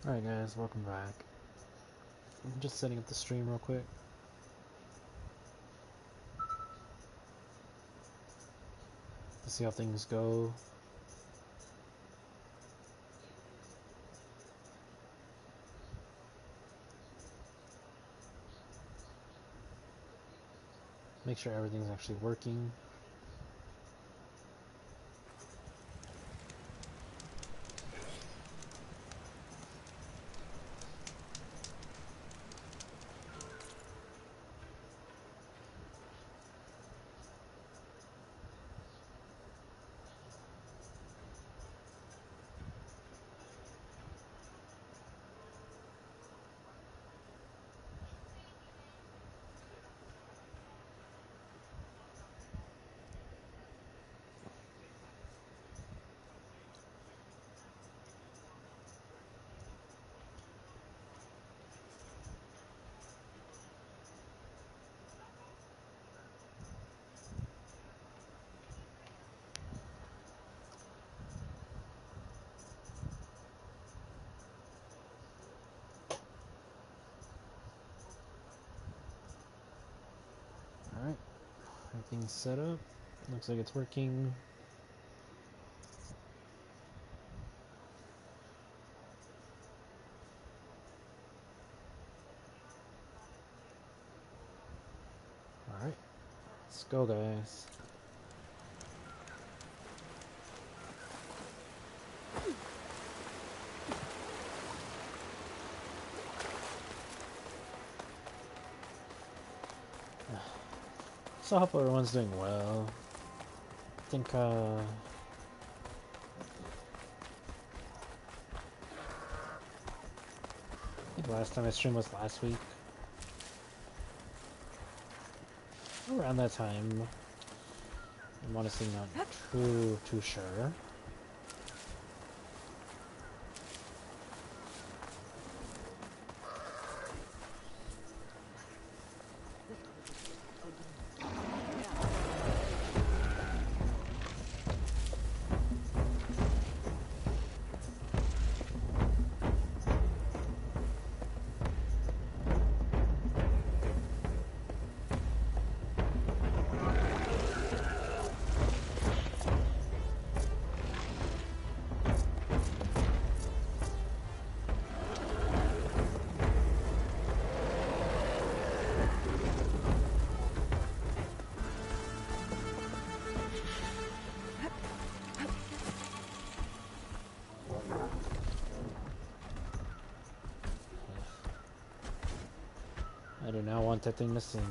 Alright guys, welcome back. I'm just setting up the stream real quick. To see how things go. Make sure everything's actually working. Alright, everything's set up. Looks like it's working. Alright, let's go guys. So I hope everyone's doing well. I think last time I streamed was last week. Around that time. I'm honestly not too sure. I do not want that thing to see me.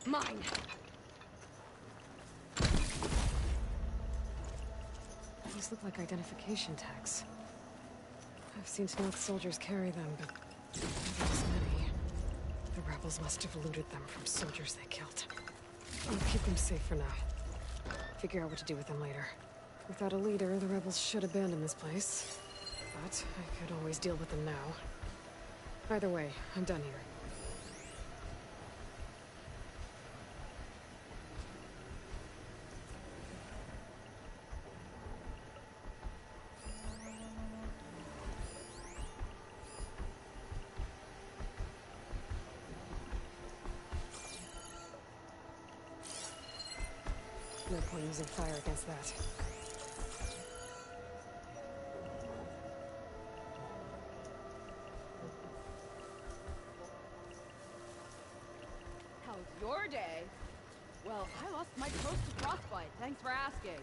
Mine. These look like identification tags. I've seen Snoke soldiers carry them, but not as many. The rebels must have looted them from soldiers they killed. I'll keep them safe for now. Figure out what to do with them later. Without a leader, the rebels should abandon this place. But I could always deal with them now. Either way, I'm done here. No point using fire against that. How's your day? Well, I lost my toast to frostbite. Thanks for asking.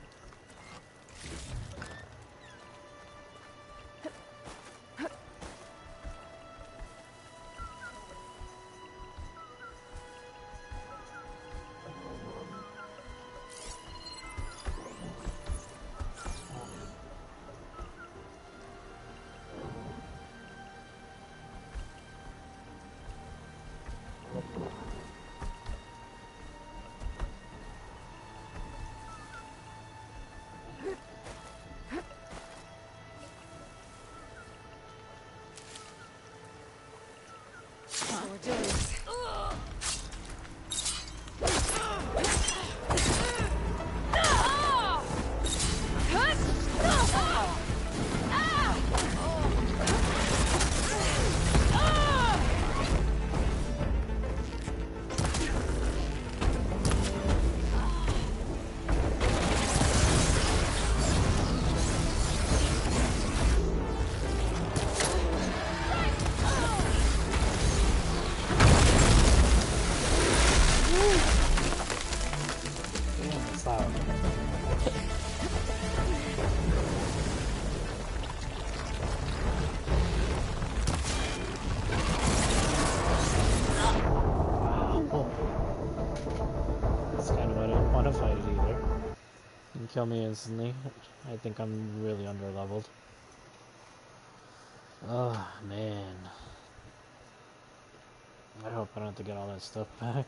kill me instantly. I think I'm really underleveled. Oh, man. I hope I don't have to get all that stuff back.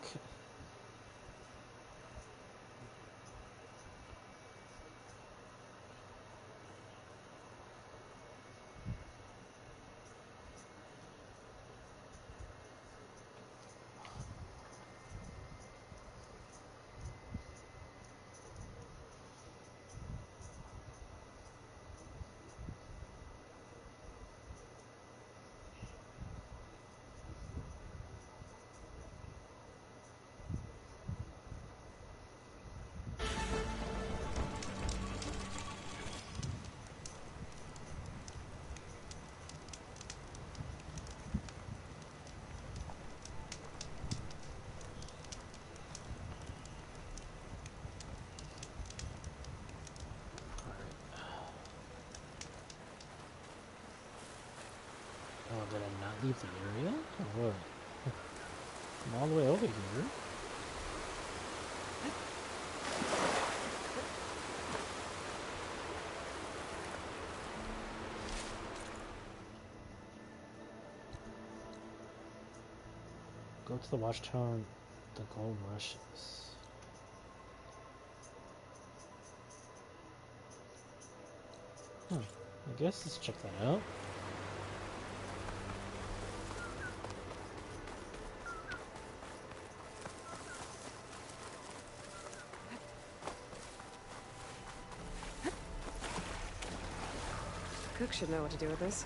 Oh, did I not leave the area? Or what? I'm all the way over here. Go to the watchtower and the gold rushes. Huh. I guess let's check that out. Cook should know what to do with this.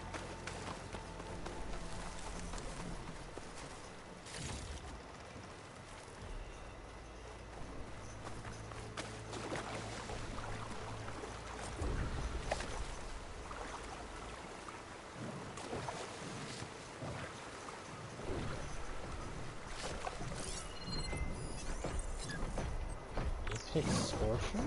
Hit Scorcher?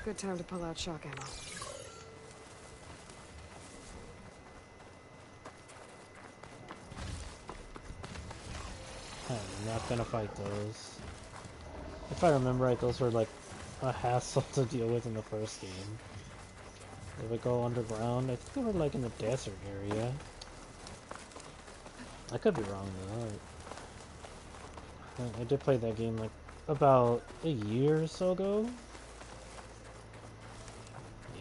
Good time to pull out shock ammo. I'm not gonna fight those. If I remember right, those were like a hassle to deal with in the first game. If I go underground, I think they were like in the desert area. I could be wrong though. I did play that game like about a year or so ago.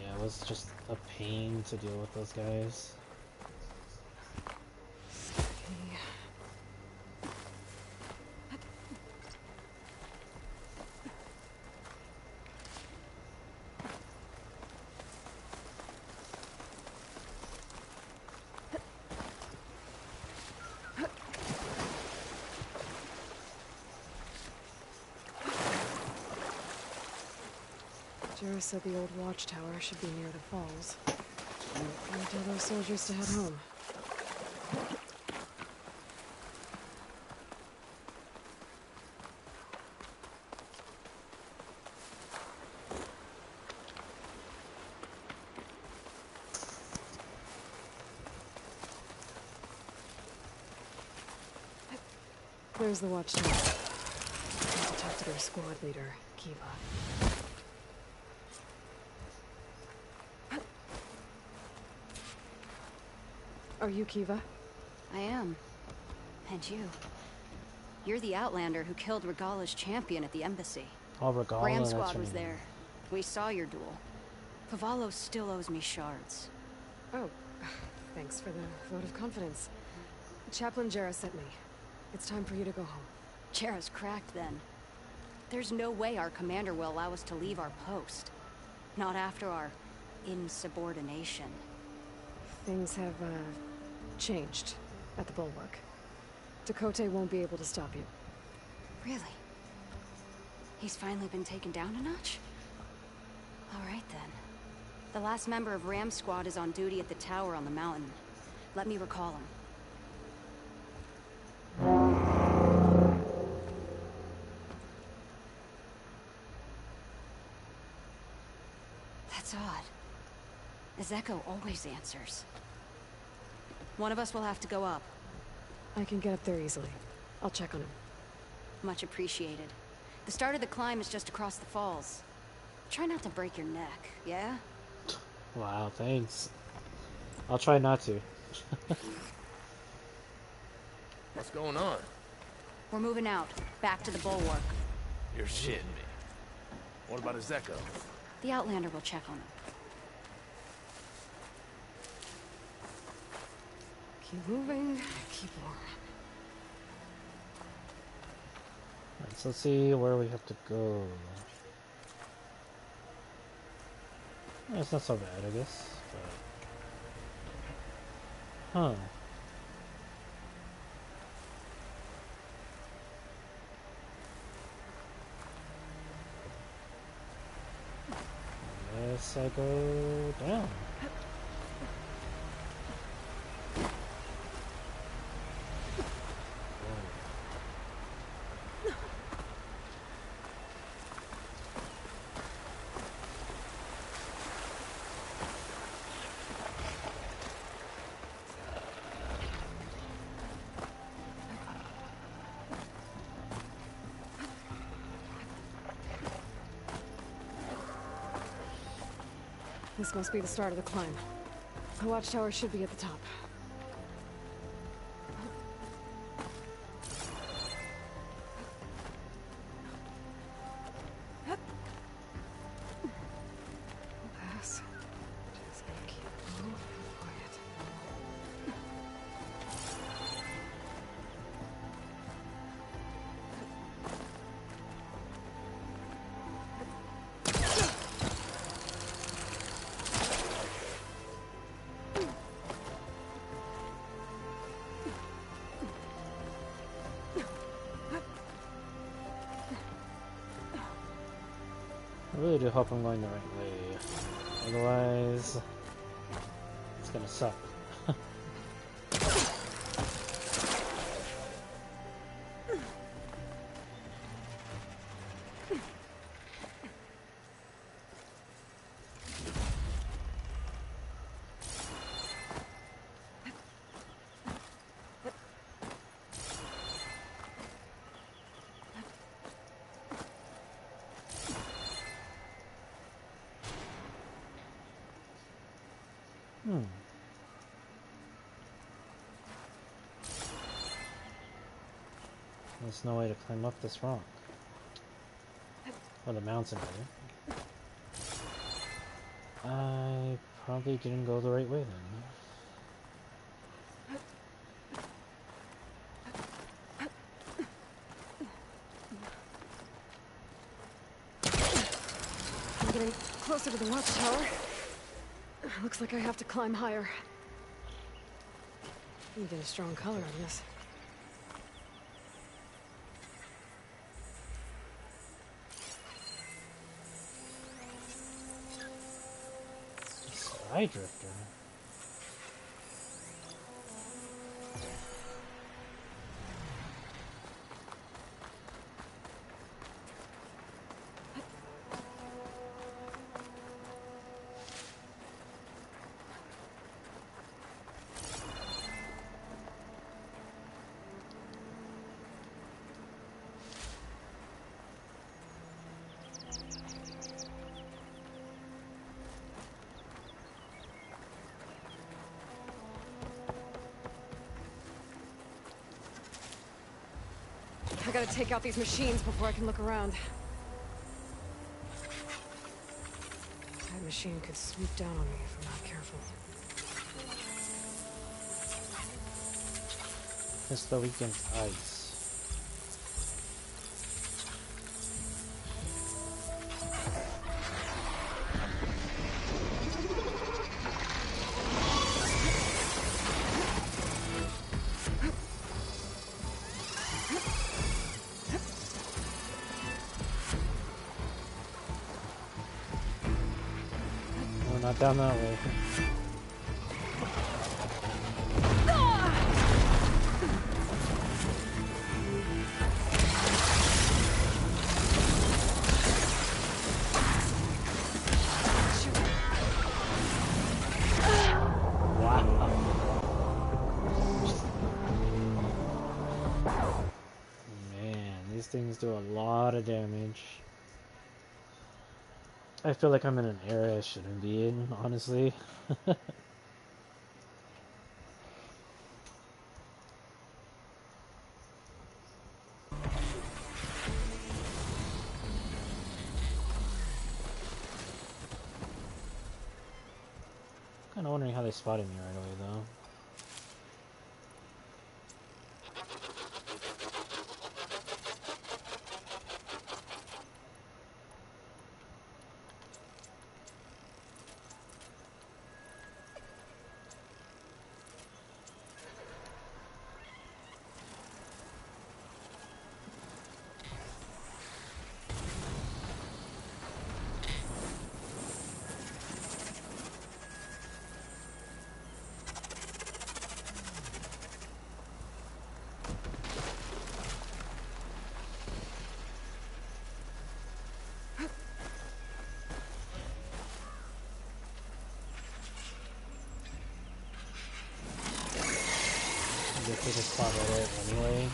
Yeah, it was just a pain to deal with those guys. Jera said the old watchtower should be near the falls. I'll tell those soldiers to head home. There's the watchtower. I have to talk to their squad leader, Kiva. Are you Kiva? I am. And you. You're the Outlander who killed Regala's champion at the embassy. Oh, Regala, Ram that's Squad her was name. there. We saw your duel. Cavallo still owes me shards. Oh, thanks for the vote of confidence. Chaplain Jera sent me. It's time for you to go home. Jera's cracked then. There's no way our commander will allow us to leave our post. Not after our insubordination. Things have, changed at the Bulwark. Dakota won't be able to stop you. Really? He's finally been taken down a notch? Alright then. The last member of Ram Squad is on duty at the tower on the mountain. Let me recall him. That's odd. Ezeko always answers. One of us will have to go up. I can get up there easily. I'll check on him. Much appreciated. The start of the climb is just across the falls. Try not to break your neck, yeah? Wow, thanks. I'll try not to. What's going on? We're moving out, back to the bulwark. You're shitting me. What about Ezeko? The Outlander will check on him. Keep moving, keep warm. Alright, so let's see where we have to go. It's not so bad, I guess. But... Huh. Guess I go down. This must be the start of the climb. The watchtower should be at the top. Pass. Just gotta keep low and quiet. I really do hope I'm going the right way. Otherwise, it's gonna suck. There's no way to climb up this rock. Or the mountain, rather. I probably didn't go the right way then. I'm getting closer to the watchtower. Looks like I have to climb higher. You get a strong color on this. Sky Drifter. I gotta take out these machines before I can look around. That machine could swoop down on me if I'm not careful. It's the weekend ice. Not down that way. Shoot. things do a lot of damage. I feel like I'm in an area I shouldn't be in, honestly. Kinda wondering how they spotted me right away though. I guess they just spot right away anyway.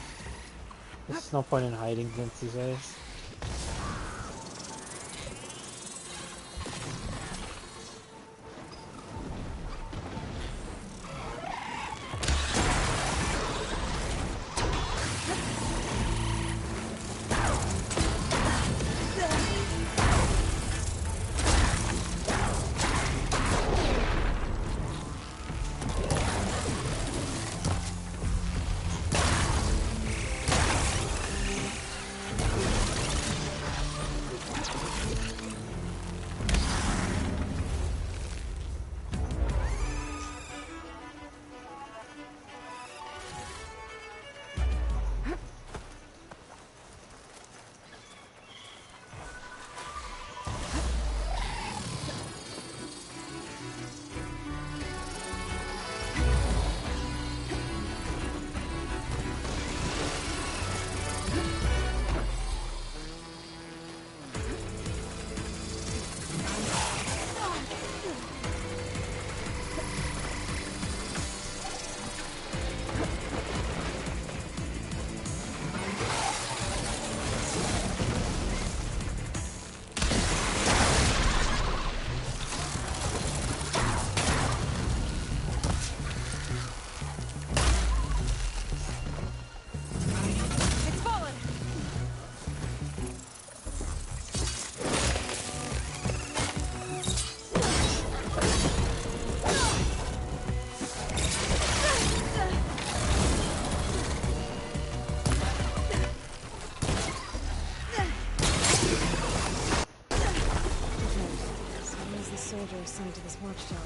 There's no point in hiding against these guys. Sent to this watchtower.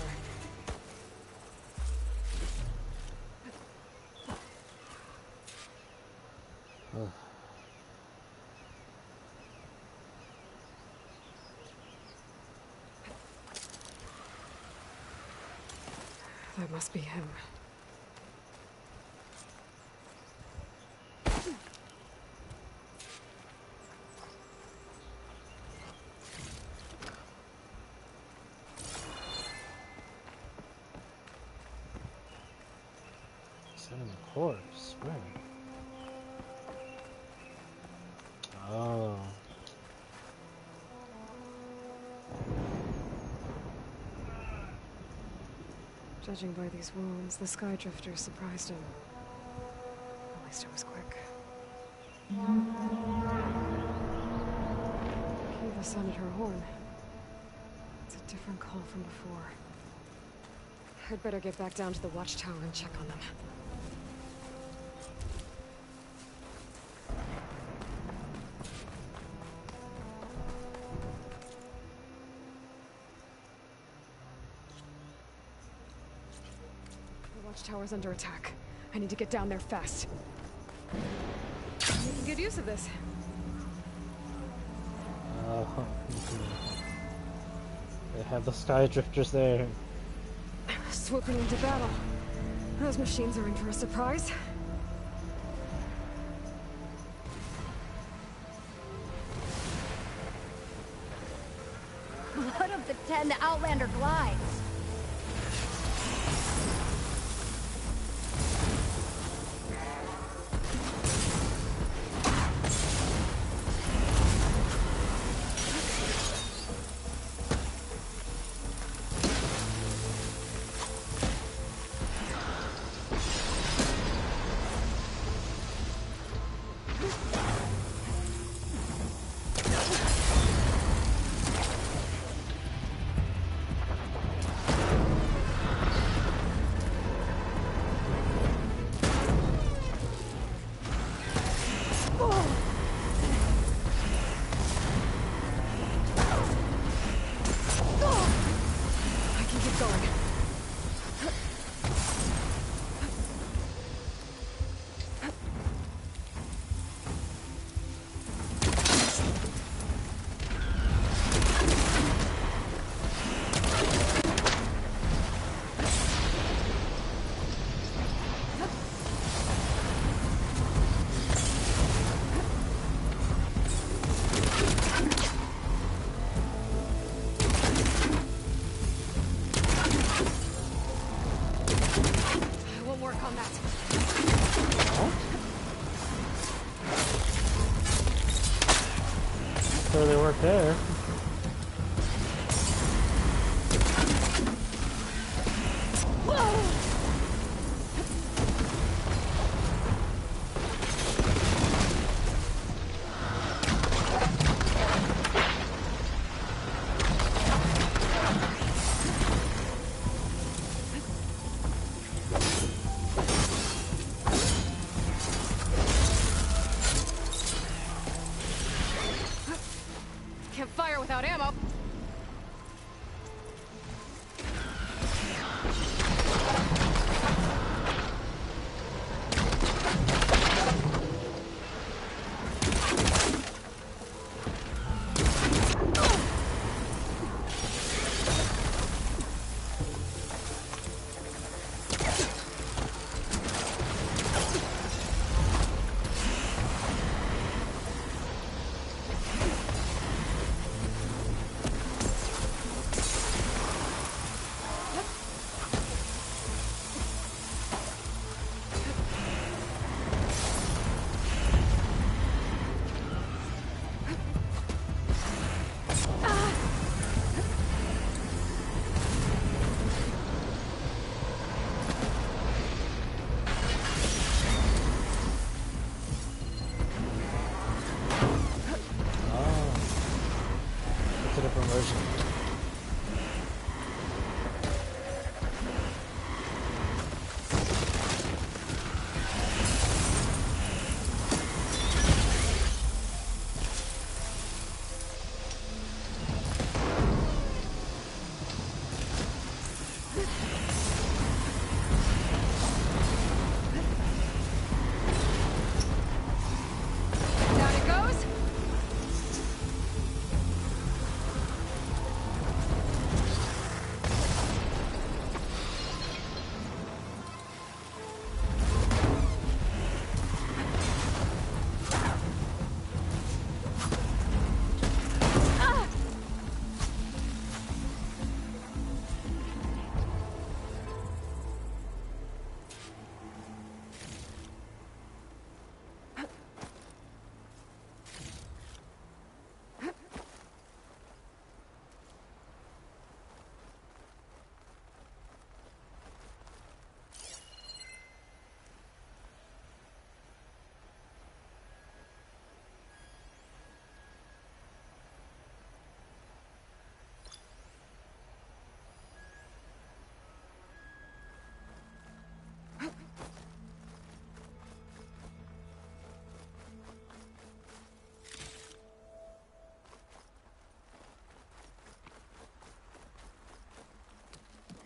That must be him. Setting the corpse. Where? Oh. Judging by these wounds, the Sky Drifter surprised him. At least it was quick. Kiva sounded her horn. It's a different call from before. I'd better get back down to the watchtower and check on them. The watchtower's under attack. I need to get down there fast. Making good use of this. Oh. They have the Sky Drifters there. Swooping into battle. Those machines are in for a surprise. Blood of the 10, the Outlander glides. work on that. So they work there. Can't fire without ammo. It's a different version. Down it goes.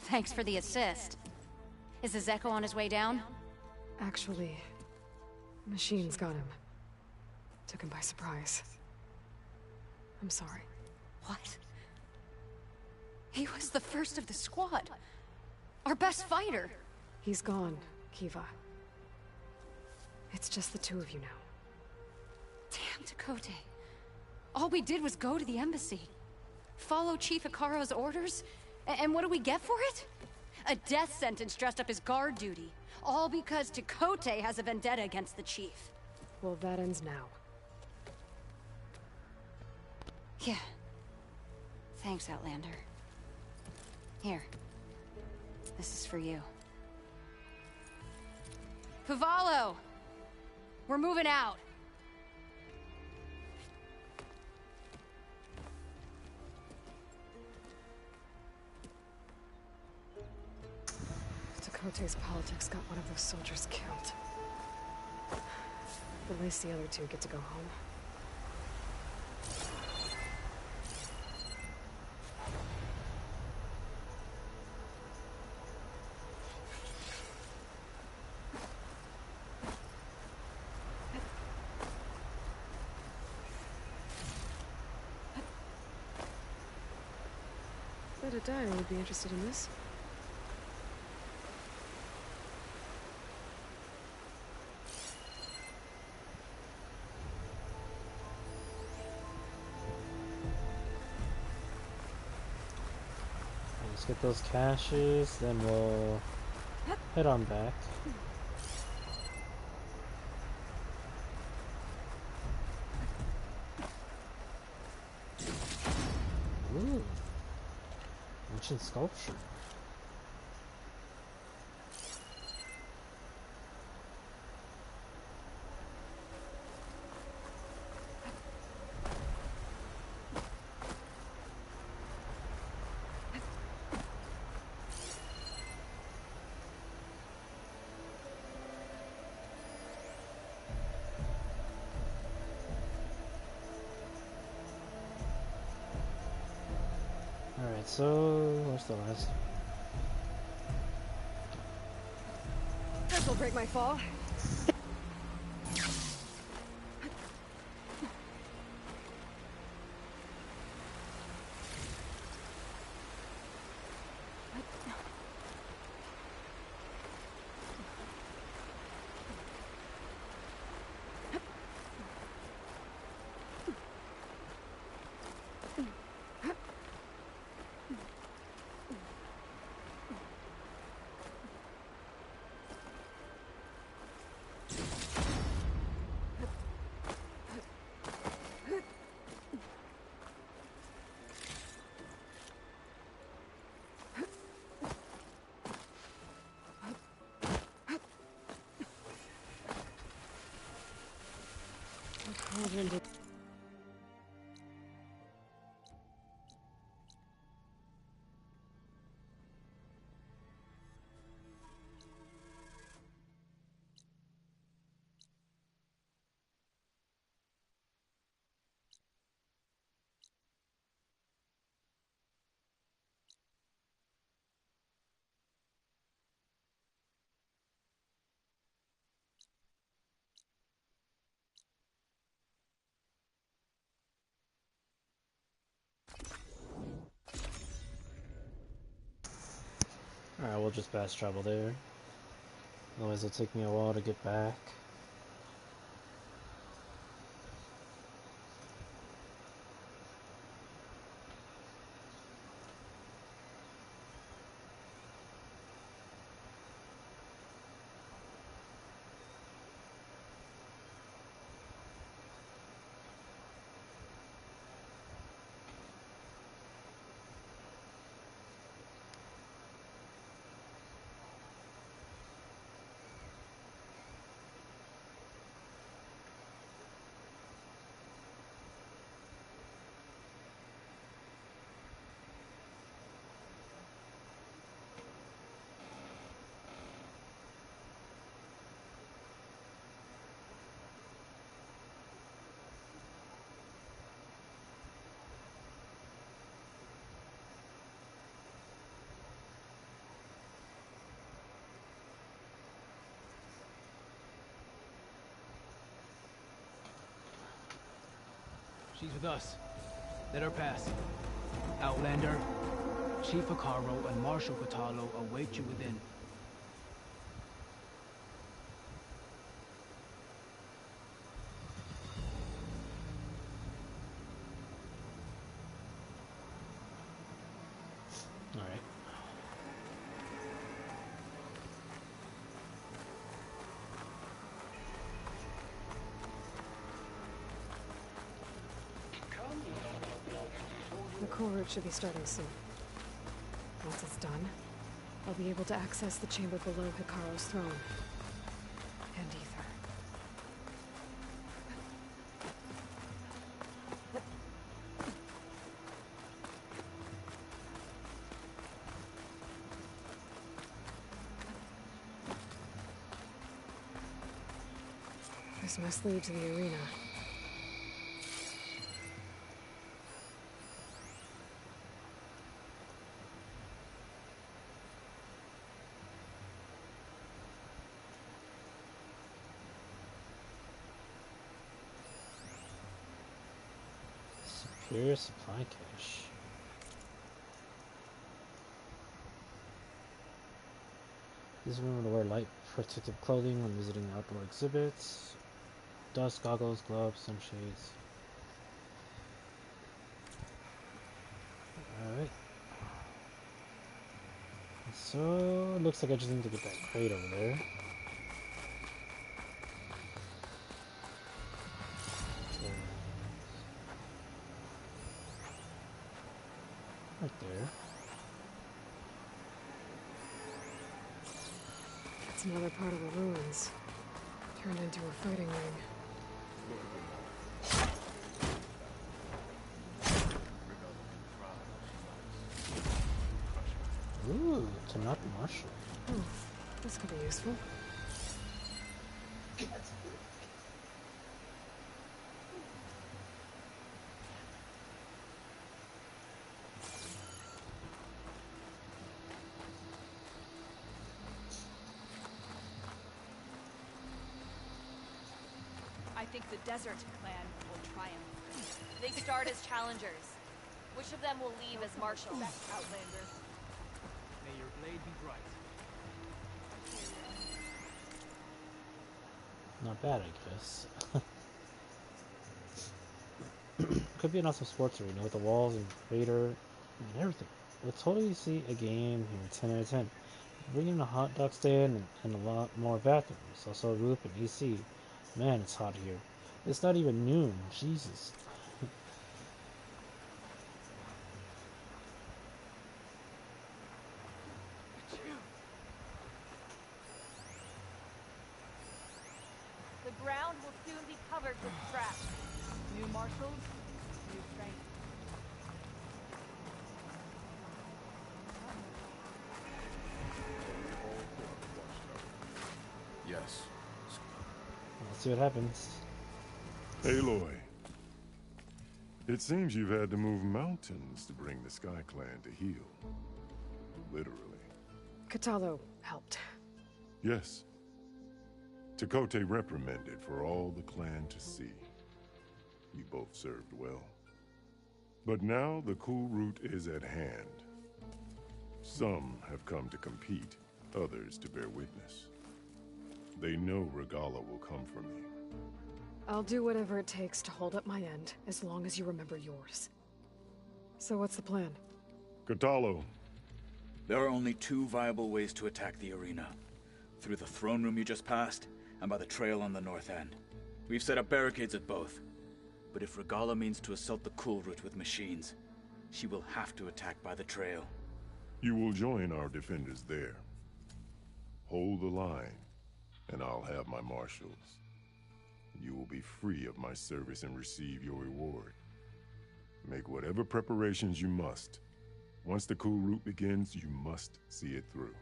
Thanks for the assist. Is the Zeko on his way down? Actually, machines got him. Took him by surprise. I'm sorry. What? He was the first of the squad. Our best fighter. He's gone, Kiva. It's just the two of you now. Damn Dakota. All we did was go to the embassy. Follow Chief Ikaro's orders? And what do we get for it? A death sentence dressed up as guard duty. All because Takote has a vendetta against the chief. Well, that ends now. Yeah. Thanks, Outlander. Here. This is for you. Pavalo! We're moving out. Dakota's politics got one of those soldiers killed. At least the other two get to go home. Bet a dime would be interested in this. Let's get those caches, then we'll head on back. Ooh, ancient sculpture. Alright, so where's the last? This'll break my fall. Alright, we'll just fast travel there. Otherwise it'll take me a while to get back. She's with us. Let her pass. Outlander, Chief Acaro and Marshal Catalo await you within. Alright. The core route should be starting soon. Once it's done, I'll be able to access the chamber below Hikaru's throne. And Ether. This must lead to the arena. Superior supply cache. Please remember to wear light protective clothing when visiting outdoor exhibits. Dust goggles, gloves, sunshades. Alright. So, looks like I just need to get that crate over there. So, right there. It's another part of the ruins. Turned into a fighting ring. Ooh, to not Marshall. Oh, this could be useful. I think the Desert Clan will triumph. They start as challengers. Which of them will leave as marshals, Outlander? May your blade be bright. Not bad, I guess. Could be an awesome sports arena with the walls and crater and everything. We'll totally see a game here, 10 out of 10. Bring in a hot dog stand and a lot more bathrooms. Also a roof and AC. Man, it's hot here. It's not even noon. Jesus. The ground will soon be covered with trash. New marshals, new training. Yes. Let's see what happens. Aloy. It seems you've had to move mountains to bring the Sky Clan to heel. Literally. Katalo helped. Yes. Tekote reprimanded for all the clan to see. You both served well. But now the cool route is at hand. Some have come to compete, others to bear witness. They know Regala will come for me. I'll do whatever it takes to hold up my end, as long as you remember yours. So what's the plan? Katalo. There are only two viable ways to attack the arena. Through the throne room you just passed, and by the trail on the north end. We've set up barricades at both. But if Regala means to assault the cool route with machines, she will have to attack by the trail. You will join our defenders there. Hold the line, and I'll have my marshals. You will be free of my service and receive your reward. Make whatever preparations you must. Once the cool route begins, you must see it through.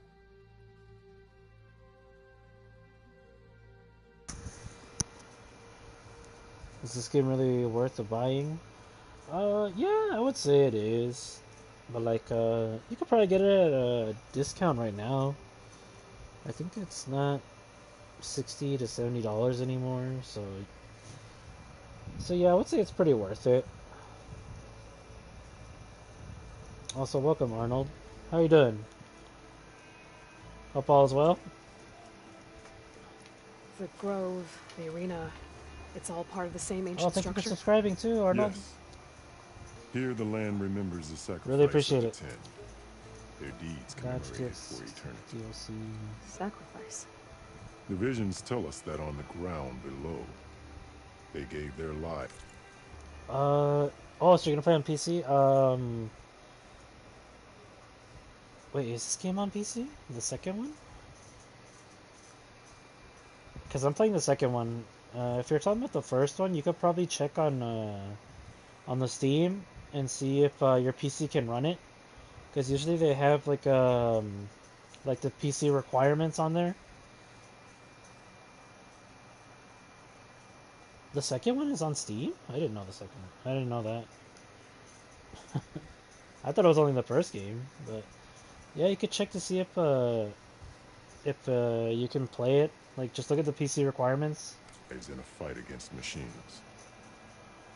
Is this game really worth the buying? Yeah, I would say it is. But like, you could probably get it at a discount right now. I think it's not $60 to $70 anymore, so yeah, I would say it's pretty worth it. Also, welcome Arnold. How you doing? Hope all is well. The grove, the arena, it's all part of the same Oh, ancient thank you for structure. subscribing too, Arnold. Yes. Here the land remembers the sacrifice Really appreciate of it. the 10. Their deeds That's commemorated just for eternity. DLC. Sacrifice. The visions tell us that on the ground below, they gave their life. Oh, so you're gonna play on PC? Wait, is this game on PC? The second one? Because I'm playing the second one. If you're talking about the first one, you could probably check on the Steam and see if your PC can run it. Because usually they have like the PC requirements on there. The second one is on Steam? I didn't know the second one. I didn't know that. I thought it was only the first game, but yeah, you could check to see if you can play it. Like, just look at the PC requirements. Is in a fight against machines.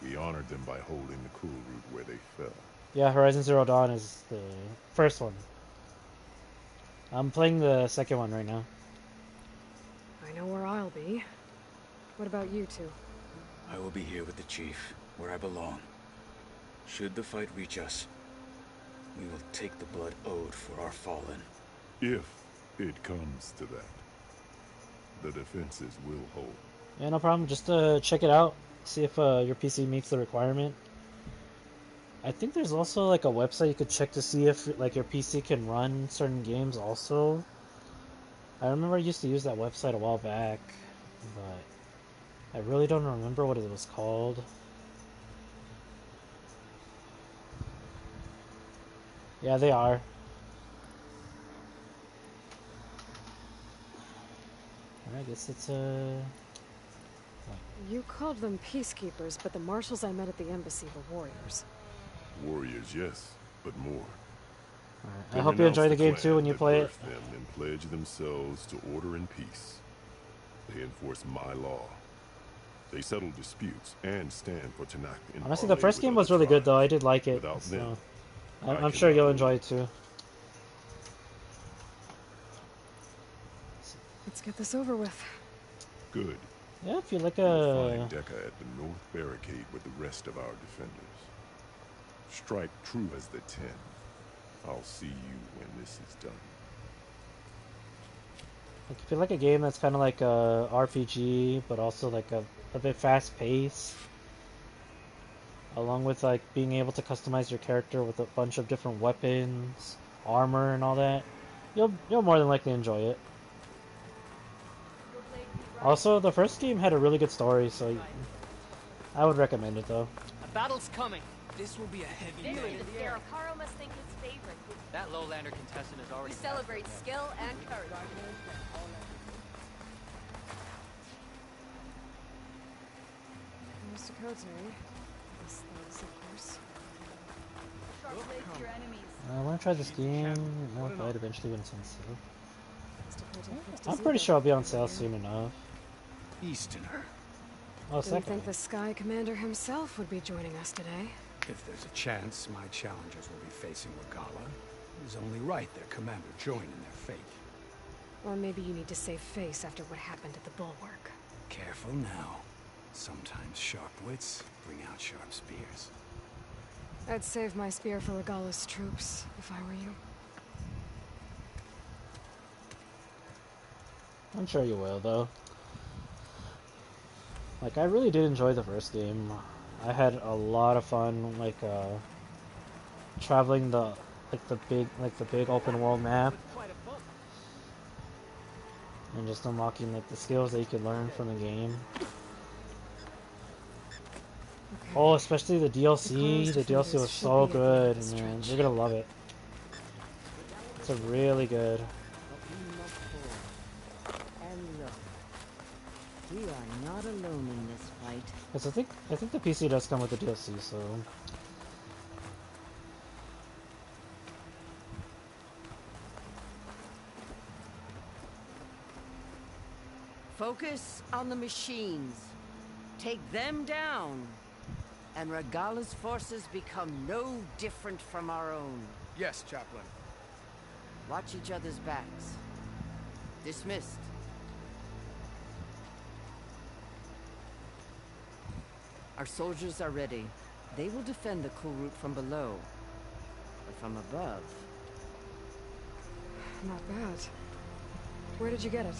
We honored them by holding the cool route where they fell. Yeah, Horizon Zero Dawn is the first one. I'm playing the second one right now. I know where I'll be. What about you two? I will be here with the chief, where I belong. Should the fight reach us, we will take the blood owed for our fallen. If it comes to that, the defenses will hold. Yeah, no problem. Just check it out. See if your PC meets the requirement. I think there's also like a website you could check to see if like your PC can run certain games also. I remember I used to use that website a while back, but I really don't remember what it was called. Yeah, they are. I guess it's You called them peacekeepers, but the marshals I met at the embassy were warriors. Warriors, yes, but more. I hope you enjoy the game too when you play it. Them and pledge themselves to order and peace. They enforce my law. They settle disputes and stand for Tanakh. Honestly, the first game was really good though. I did like it. So I'm sure you'll enjoy it too. Let's get this over with. Good. Yeah, if you like We'll find Deca at the north barricade with the rest of our defenders. Strike true as the 10. I'll see you when this is done. Like, if you like a game that's kind of like a RPG, but also like a bit fast paced, along with like being able to customize your character with a bunch of different weapons, armor, and all that, you'll more than likely enjoy it. Also, the first game had a really good story, so I would recommend it though. A battle's coming. This will be a heavy This day. is the air. Caro must think his favorite. That lowlander contestant is We already. celebrate skill and courage. Mr. Cote. This is, of course. Your enemies. I want to try this game. I'll buy it eventually when it's on sale. Mr. Cote fixed I'm his pretty ego. sure I'll be on sale soon enough. Easterner. Oh, Didn't think second. the Sky Commander himself would be joining us today. If there's a chance my challengers will be facing Regala, it is only right their commander join in their fate. Or maybe you need to save face after what happened at the Bulwark. Careful now. Sometimes sharp wits bring out sharp spears. I'd save my spear for Regala's troops, if I were you. I'm sure you will, though. Like, I really did enjoy the first game. I had a lot of fun, like, traveling the big open world map, and just unlocking, like, the skills that you could learn from the game. Okay. Oh, especially the DLC. The DLC was so good, man. You're gonna love it. It's a really good. And look, we are not alone in this fight. Cause I think the PC does come with the DLC, so. Focus on the machines. Take them down. And Regala's forces become no different from our own. Yes, Chaplain. Watch each other's backs. Dismissed. Our soldiers are ready. They will defend the cool route from below. But from above... Not bad. Where did you get it?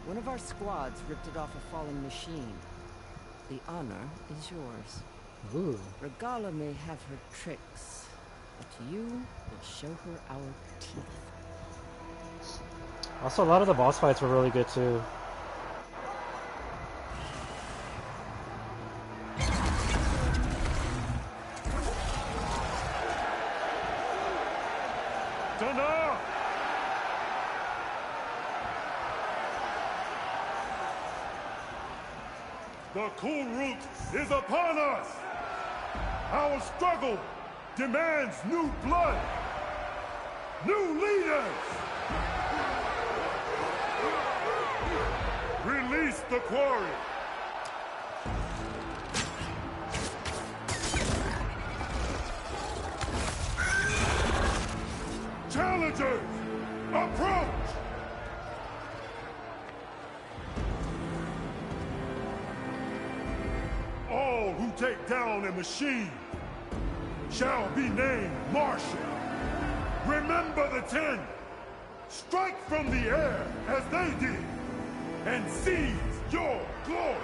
One of our squads ripped it off a fallen machine. The honor is yours. Ooh. Regala may have her tricks, but you will show her our teeth. Also, a lot of the boss fights were really good too. Tana! The cool route is upon us! Our struggle demands new blood! New leaders! Release the quarry! Challengers, approach! All who take down a machine shall be named Marshal. Remember the 10! Strike from the air as they did, and seize your glory!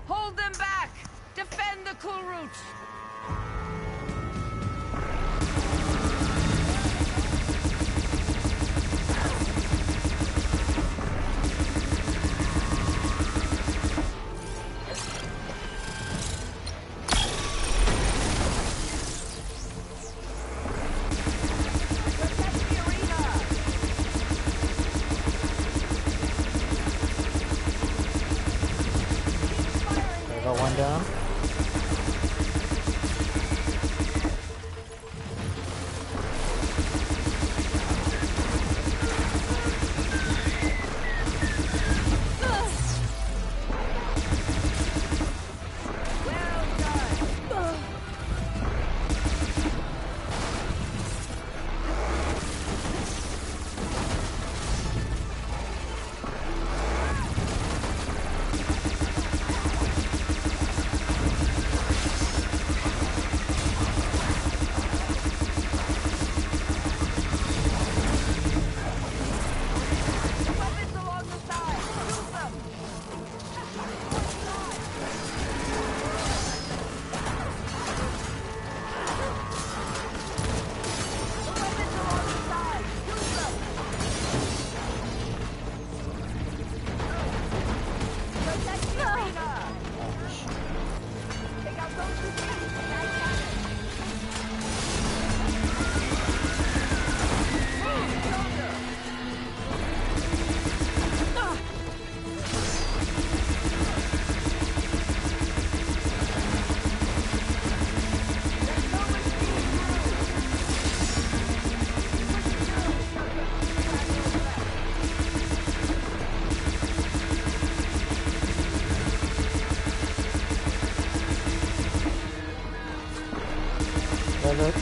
Hold them back! Defend the cool route! I got one down.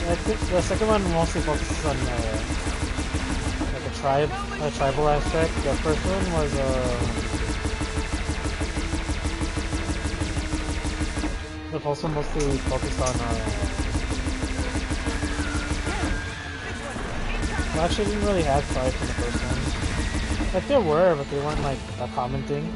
I think the second one mostly focuses on like a tribal aspect. The first one was the first one mostly focused on well, actually didn't really have tribes in the first one. Like there were, but they weren't like a common thing.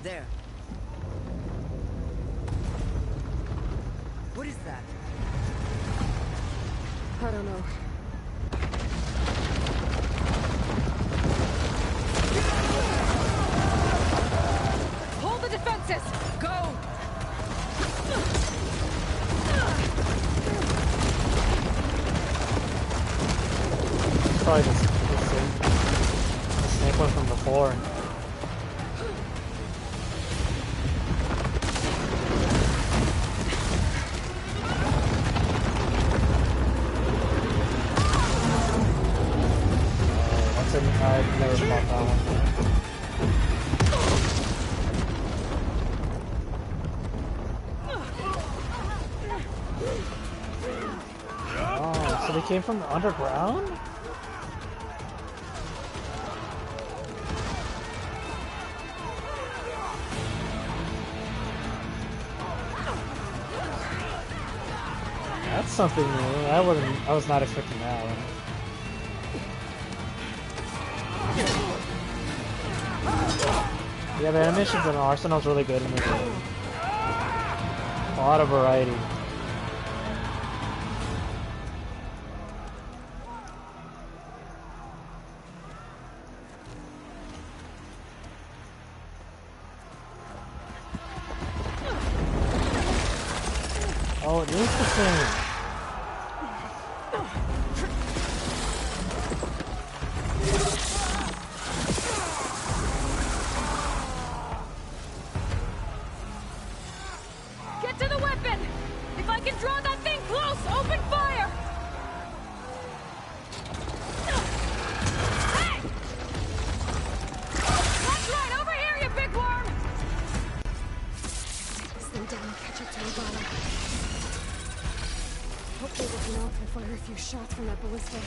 There. What is that? I don't know. Hold the defenses! Go! Probably the snake one from before. I've never fought that one. Oh, so they came from the underground? That's something new. I was not expecting that one. Yeah, the animations in Arsenal's really good in this game. A lot of variety. Oh, it is the same. Get to the weapon! If I can draw that thing close, open fire! Hey! That's right, over here, you big worm! Slow down and catch up to Regala. Hopefully the canal can fire a few shots from that ballista.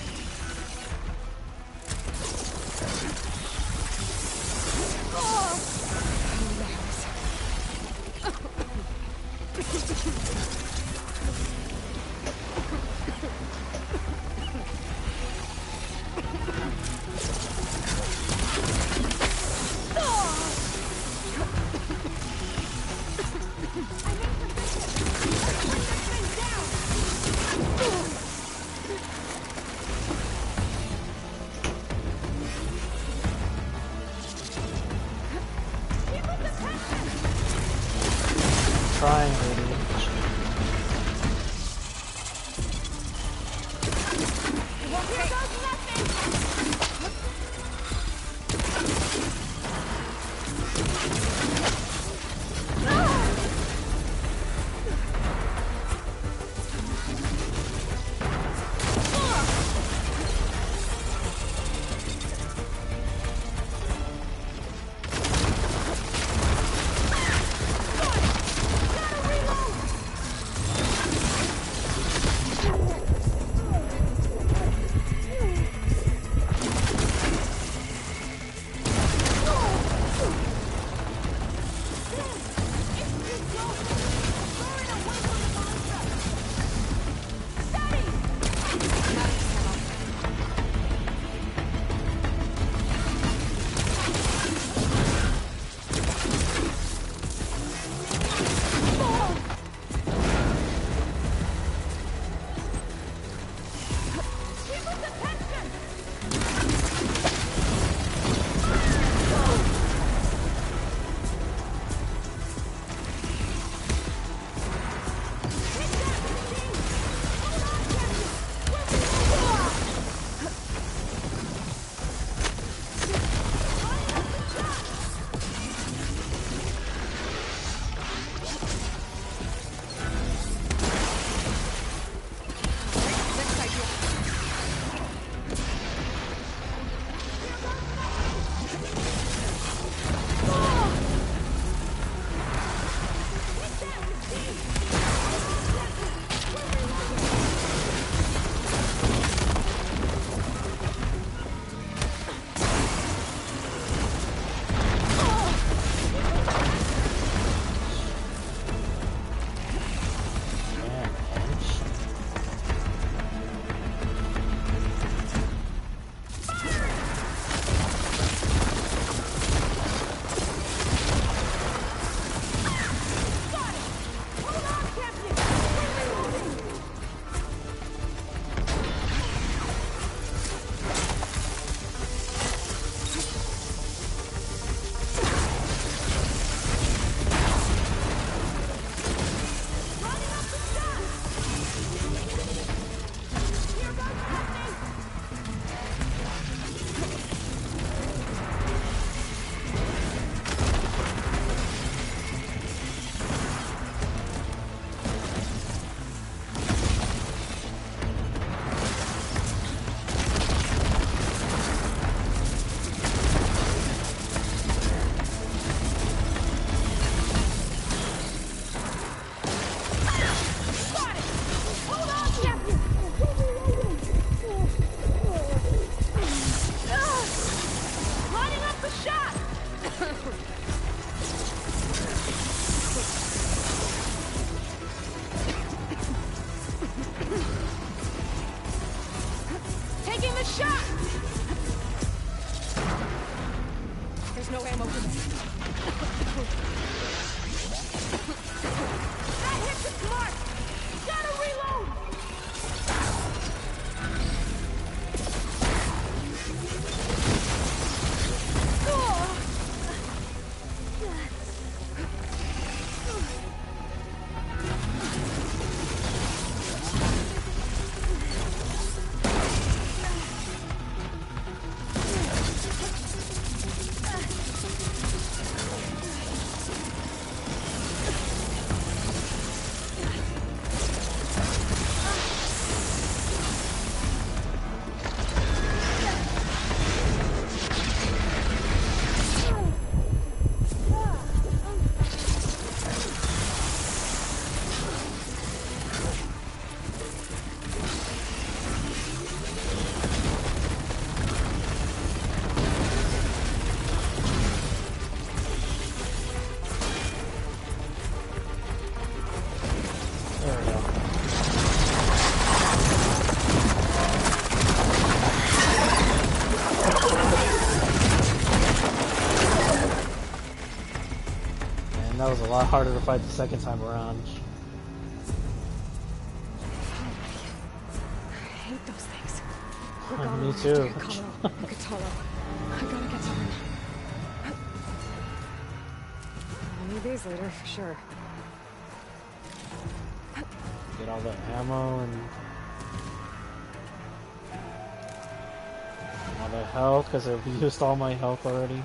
There's no ammo for this. That hits its mark! Gotta reload! That was a lot harder to fight the second time around. I hate those things. Me too. I gotta get to them. I'll need these later, for sure. Get all the ammo and all the health, because I've used all my health already.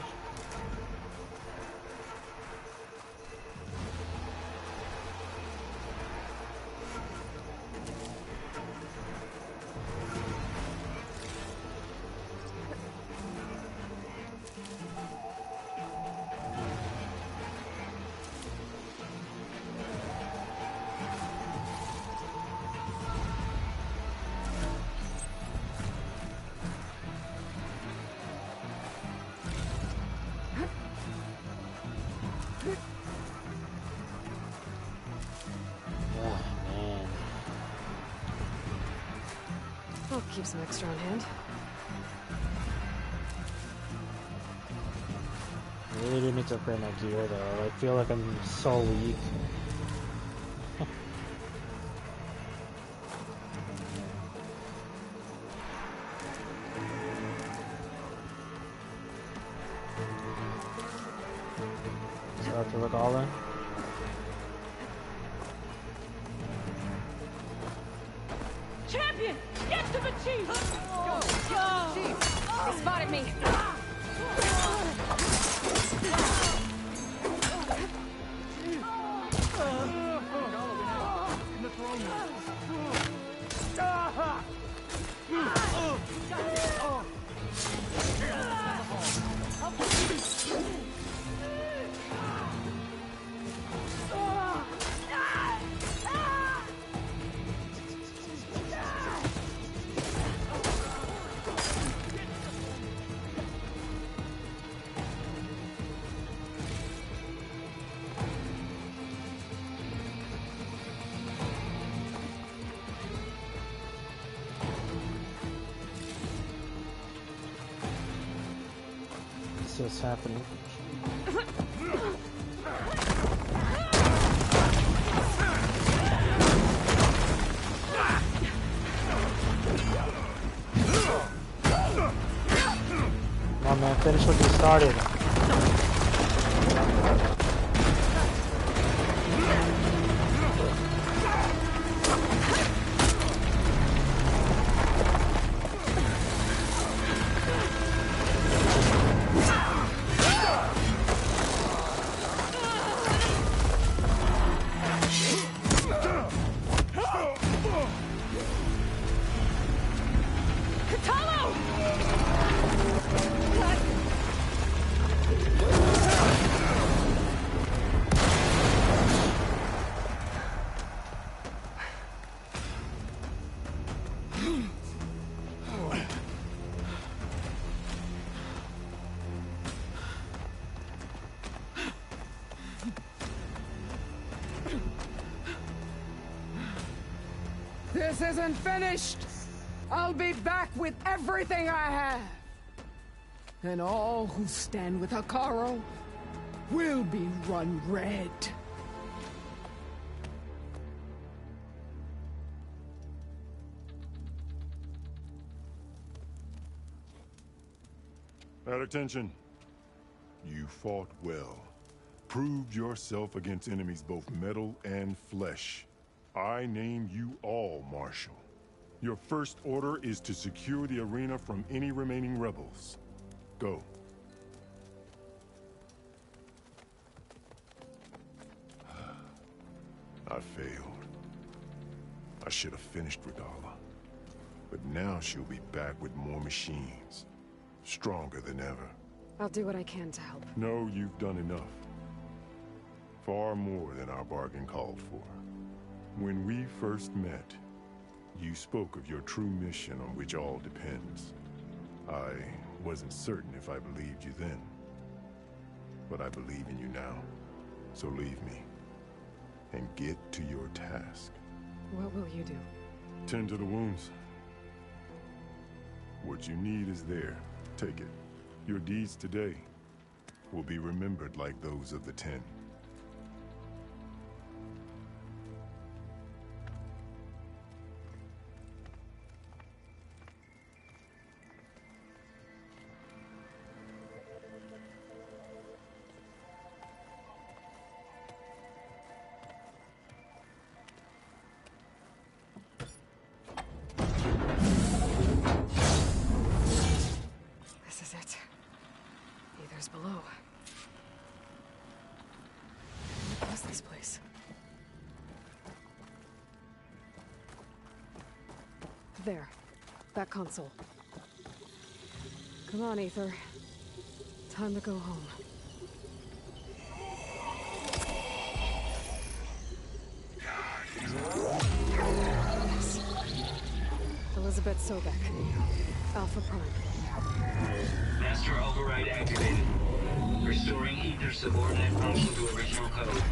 I'll keep some extra on hand. I really do need to upgrade my gear though. I feel like I'm so weak. So after Regala. Champion! Get to the chief! Go! Go! Chief! They spotted me! See what's happening. Come on, man, finish what you started. This isn't finished! I'll be back with everything I have! And all who stand with Akaro will be run red. At attention. You fought well. Proved yourself against enemies both metal and flesh. I name you all Marshal. Your first order is to secure the arena from any remaining rebels. Go. I failed. I should have finished Regala. But now she'll be back with more machines. Stronger than ever. I'll do what I can to help. No, you've done enough. Far more than our bargain called for. When we first met, you spoke of your true mission on which all depends. I wasn't certain if I believed you then. But I believe in you now. So leave me. And get to your task. What will you do? Tend to the wounds. What you need is there. Take it. Your deeds today will be remembered like those of the 10. This is it. Ether's below. What was this place? There. That console. Come on, Ether. Time to go home. Yes. Elizabeth Sobek. Alpha Prime. Master override activated. Restoring Ether's subordinate function to original code.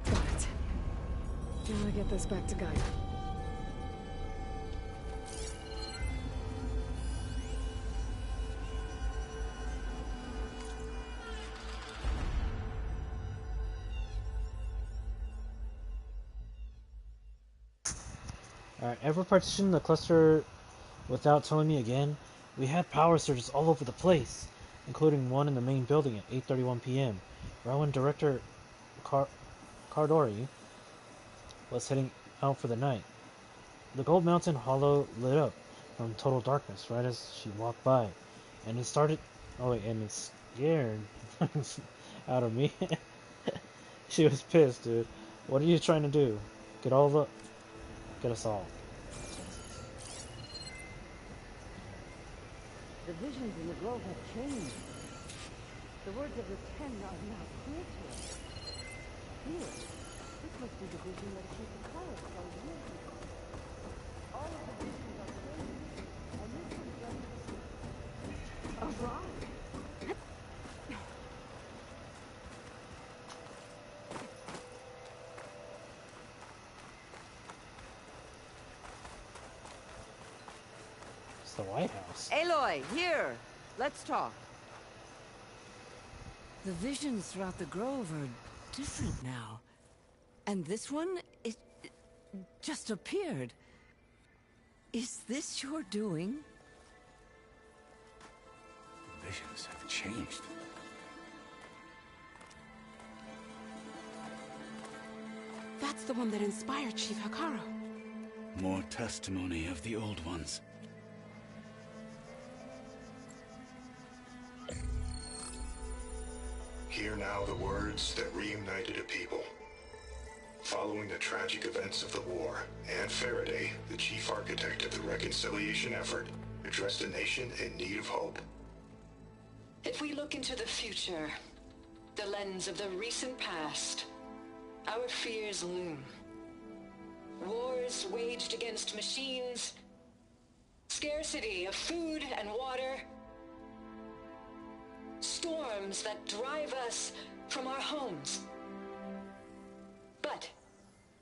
Got it. Now I get this back to Gaia. Alright, ever partitioned the cluster without telling me again? We had power surges all over the place, including one in the main building at 8:31 p.m. right when Director Cardori was heading out for the night. The Gold Mountain Hollow lit up from total darkness right as she walked by, and it started... Oh wait, and it scared out of me. She was pissed, dude. What are you trying to do? Get us all. The visions in the grove have changed. The words of the 10 are now clear to us. Here, this must be the vision that Chief Akara saw years ago. All of the visions are changing, and this is just a ride. It's the White House. Aloy, here! Let's talk. The visions throughout the grove are different now. And this one, it just appeared. Is this your doing? The visions have changed. That's the one that inspired Chief Hakaro. More testimony of the old ones. Hear now the words that reunited a people. Following the tragic events of the war, Anne Faraday, the chief architect of the reconciliation effort, addressed a nation in need of hope. If we look into the future, the lens of the recent past, our fears loom. Wars waged against machines, scarcity of food and water, storms that drive us from our homes. But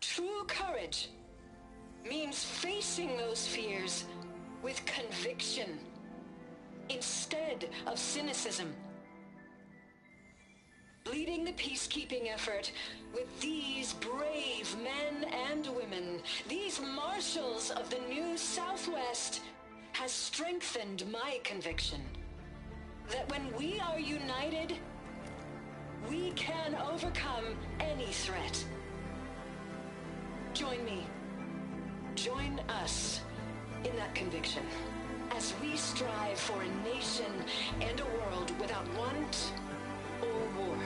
true courage means facing those fears with conviction instead of cynicism. Leading the peacekeeping effort with these brave men and women, these marshals of the new Southwest, has strengthened my conviction that when we are united, we can overcome any threat. Join me. Join us in that conviction as we strive for a nation and a world without want or war.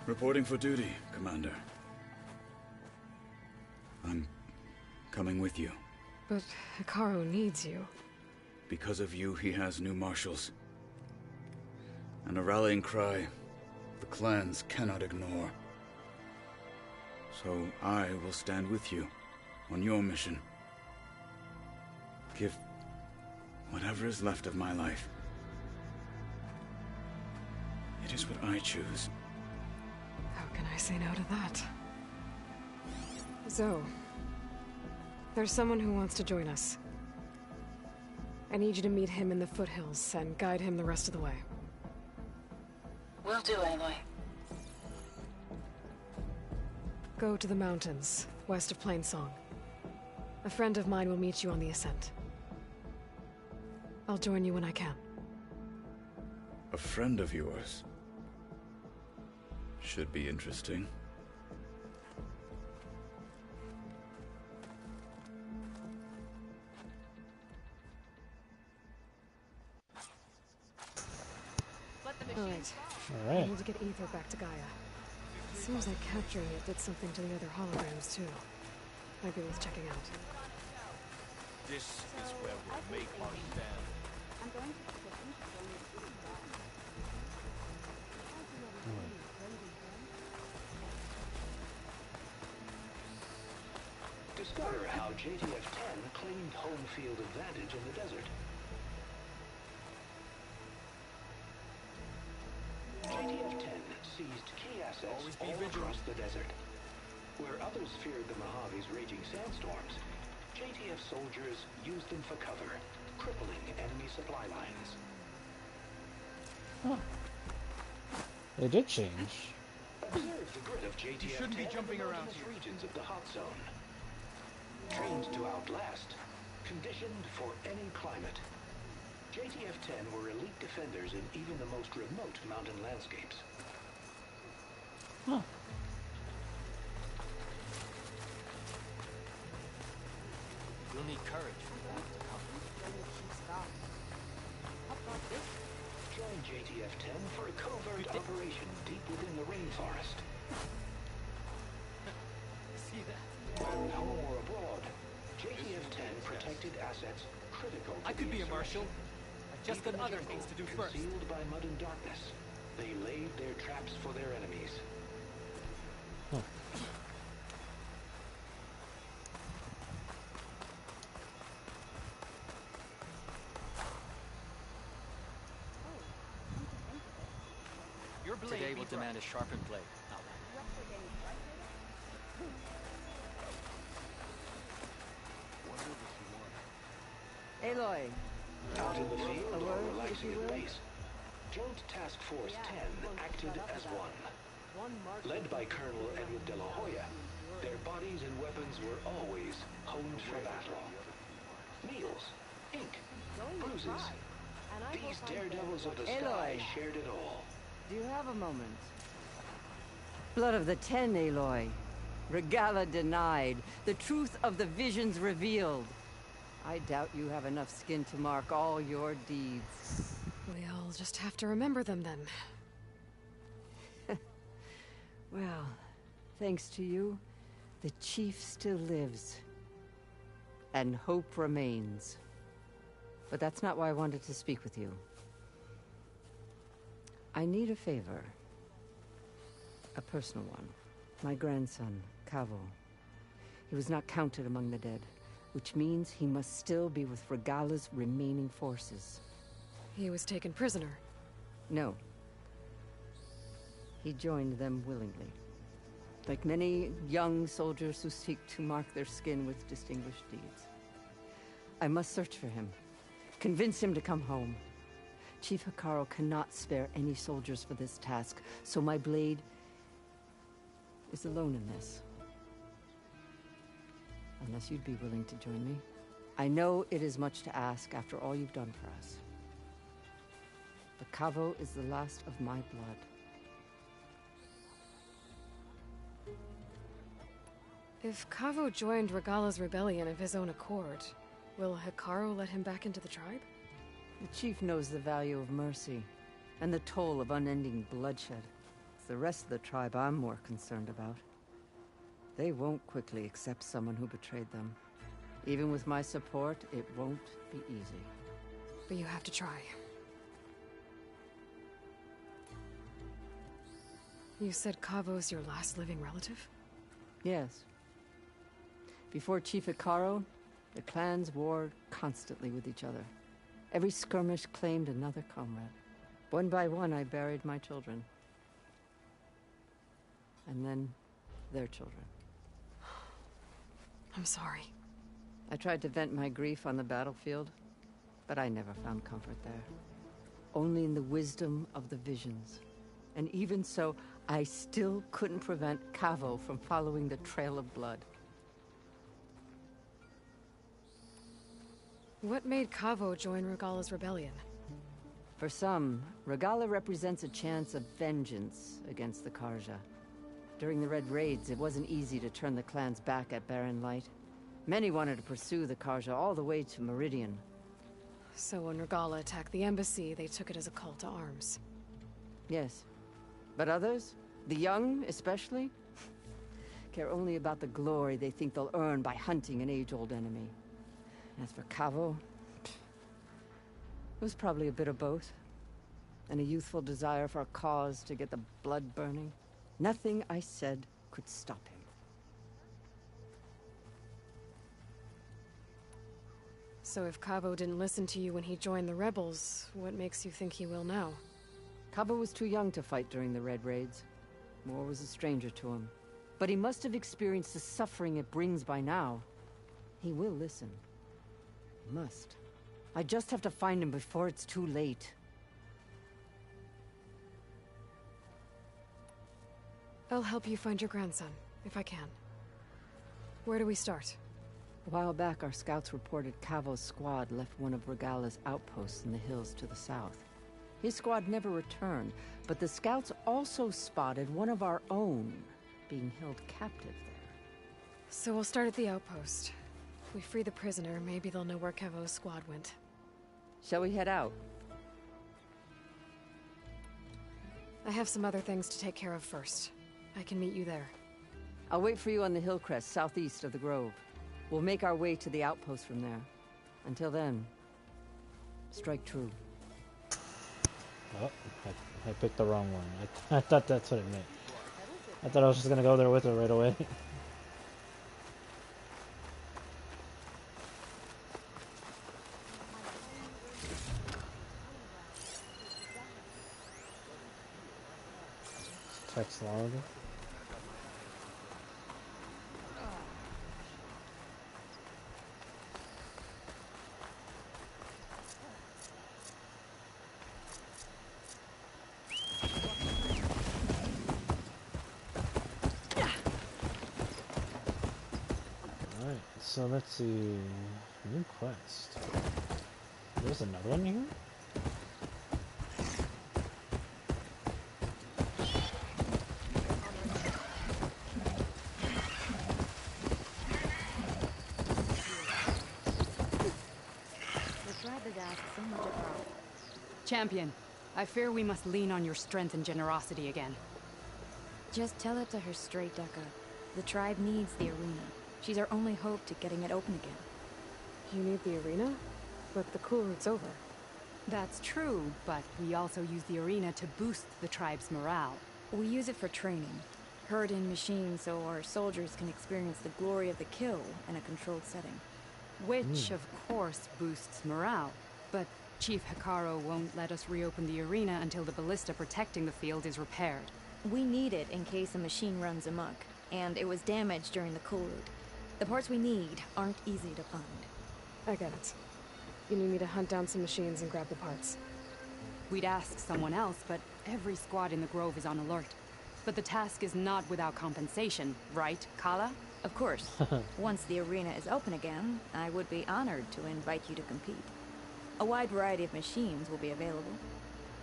Reporting for duty, Commander. I'm coming with you. But Hikaru needs you. Because of you, he has new marshals. And a rallying cry the clans cannot ignore. So I will stand with you on your mission. Give whatever is left of my life. It is what I choose. How can I say no to that? Zoe, there's someone who wants to join us. I need you to meet him in the foothills and guide him the rest of the way. Will do, Aloy. Go to the mountains, west of Plainsong. A friend of mine will meet you on the ascent. I'll join you when I can. A friend of yours? Should be interesting. Alright. Alright. I need to get Ether back to Gaia. Seems like capturing it did something to the other holograms, too. Might be worth checking out. This is where we'll make our stand. I'm going to petition to join the city. Discover how JTF-10 claimed home field advantage in the desert. JTF-10 seized key assets all across the desert. Where others feared the Mojave's raging sandstorms, JTF soldiers used them for cover, crippling enemy supply lines. Huh. They did change. Observe the grid of JTF-10 You shouldn't be jumping in the around mountainous here. regions of the hot zone. Trained to outlast, conditioned for any climate. JTF-10 were elite defenders in even the most remote mountain landscapes. Huh. You'll need courage for that to come. Join JTF-10 for a covert operation deep within the rainforest. See that? Whether at home or abroad, JTF-10 protected assets critical to I could be a the marshal. insurrection. I just Deep in got the other things to do jungle, first. Concealed by mud and darkness, they laid their traps for their enemies. Huh. Your blade today will demand a sharpened blade. Aloy. Out in the field A or word, relaxing if you at will? base, Joint Task Force 10 acted as one. Led by Colonel Edward de la Hoya, their bodies and weapons were always honed for battle. Needles, ink, bruises. These daredevils of the sky Aloy. shared it all. Do you have a moment? Blood of the Ten, Aloy. Regala denied. The truth of the visions revealed. I doubt you have enough skin to mark all your deeds. We'll just have to remember them then. Well, thanks to you, the chief still lives. And hope remains. But that's not why I wanted to speak with you. I need a favor. A personal one. My grandson, Cavo. He was not counted among the dead, which means he must still be with Regala's remaining forces. He was taken prisoner? No. He joined them willingly. Like many young soldiers who seek to mark their skin with distinguished deeds. I must search for him. Convince him to come home. Chief Hikaru cannot spare any soldiers for this task, so my blade is alone in this. Unless you'd be willing to join me. I know it is much to ask after all you've done for us. But Cavo is the last of my blood. If Cavo joined Regala's rebellion of his own accord, will Hikaru let him back into the tribe? The chief knows the value of mercy, and the toll of unending bloodshed. It's the rest of the tribe I'm more concerned about. They won't quickly accept someone who betrayed them. Even with my support, it won't be easy. But you have to try. You said Cavo's your last living relative? Yes. Before Chief Hikaru, the clans warred constantly with each other. Every skirmish claimed another comrade. One by one, I buried my children. And then, their children. I'm sorry. I tried to vent my grief on the battlefield, but I never found comfort there. Only in the wisdom of the visions. And even so, I still couldn't prevent Cavo from following the trail of blood. What made Cavo join Regala's rebellion? For some, Regala represents a chance of vengeance against the Karja. During the Red Raids, it wasn't easy to turn the clans back at Barren Light. Many wanted to pursue the Karja all the way to Meridian. So when Regala attacked the embassy, they took it as a call to arms. Yes. But others, the young especially, care only about the glory they think they'll earn by hunting an age-old enemy. As for Cavo, it was probably a bit of both. And a youthful desire for a cause to get the blood burning. Nothing I said could stop him. So if Cavo didn't listen to you when he joined the rebels, what makes you think he will now? Cavo was too young to fight during the Red Raids. War was a stranger to him. But he must have experienced the suffering it brings by now. He will listen. He must. I just have to find him before it's too late. I'll help you find your grandson, if I can. Where do we start? A while back, our scouts reported Cavo's squad left one of Regala's outposts in the hills to the south. His squad never returned, but the scouts also spotted one of our own being held captive there. So we'll start at the outpost. If we free the prisoner, maybe they'll know where Cavo's squad went. Shall we head out? I have some other things to take care of first. I can meet you there. I'll wait for you on the hill crest southeast of the grove. We'll make our way to the outpost from there. Until then, strike true. Oh, I picked the wrong one. I thought that's what it meant. I thought I was just gonna go there with her right away. Text longer. Alright, so let's see. New quest. There's another one here? Champion, I fear we must lean on your strength and generosity again. Just tell it to her straight, Dekka. The tribe needs the arena. She's our only hope to getting it open again. You need the arena? But the cool route's over. That's true, but we also use the arena to boost the tribe's morale. We use it for training. Herd in machines so our soldiers can experience the glory of the kill in a controlled setting. Which, of course, boosts morale. But Chief Hikaru won't let us reopen the arena until the ballista protecting the field is repaired. We need it in case a machine runs amok, and it was damaged during the cool route. The parts we need aren't easy to find. I get it. You need me to hunt down some machines and grab the parts. We'd ask someone else, but every squad in the Grove is on alert. But the task is not without compensation, right, Kala? Of course. Once the arena is open again, I would be honored to invite you to compete. A wide variety of machines will be available.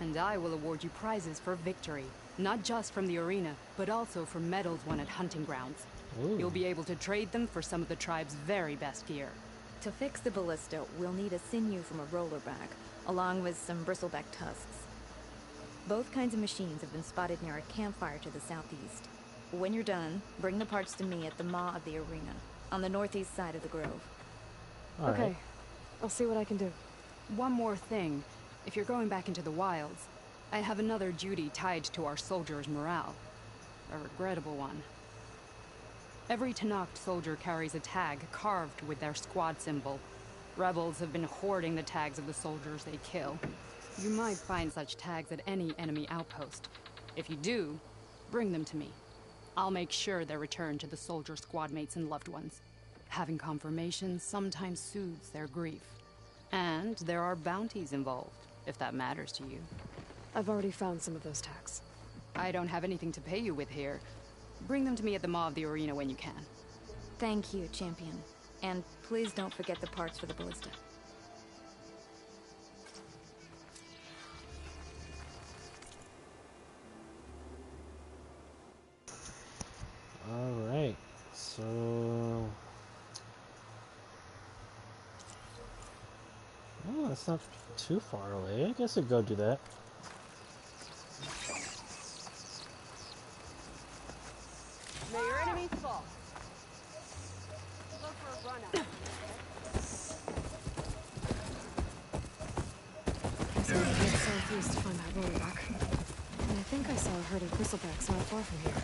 And I will award you prizes for victory. Not just from the arena, but also for medals won at hunting grounds. Ooh. You'll be able to trade them for some of the tribe's very best gear. To fix the ballista, we'll need a sinew from a rollerback, along with some bristleback tusks. Both kinds of machines have been spotted near a campfire to the southeast. When you're done, bring the parts to me at the maw of the arena, on the northeast side of the Grove. Okay. Right. I'll see what I can do. One more thing. If you're going back into the wilds, I have another duty tied to our soldiers' morale. A regrettable one. Every Tenakth soldier carries a tag carved with their squad symbol. Rebels have been hoarding the tags of the soldiers they kill. You might find such tags at any enemy outpost. If you do, bring them to me. I'll make sure they're returned to the soldier squad mates and loved ones. Having confirmation sometimes soothes their grief. And there are bounties involved, if that matters to you. I've already found some of those tags. I don't have anything to pay you with here. Bring them to me at the maw of the arena when you can. Thank you, champion. And please don't forget the parts for the ballista. Alright, so... Oh, that's not too far away. I guess I'd go do that. May your enemies fall. Go for a run out. Guess I have to head southeast to find that rollerback. And I think I saw a herd of bristlebacks not far from here.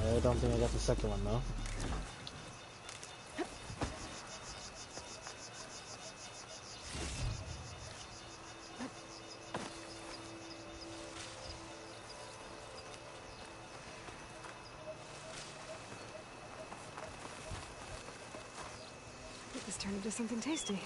I don't think I got the second one though. turn into something tasty.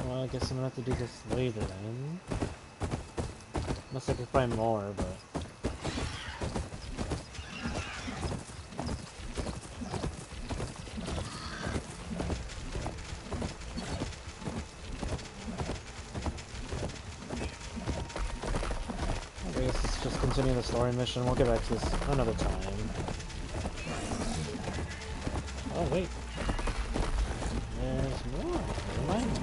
Well, I guess I'm gonna have to do this later then. Unless I can find more, but... I guess let's just continue the story mission. We'll get back to this another time. Oh, wait. There's more. Never mind.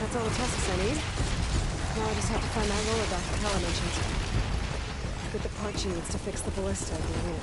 That's all the tasks I need. Now I just have to find that roller back that Kala mentioned. Get the part she needs to fix the ballista at the arena.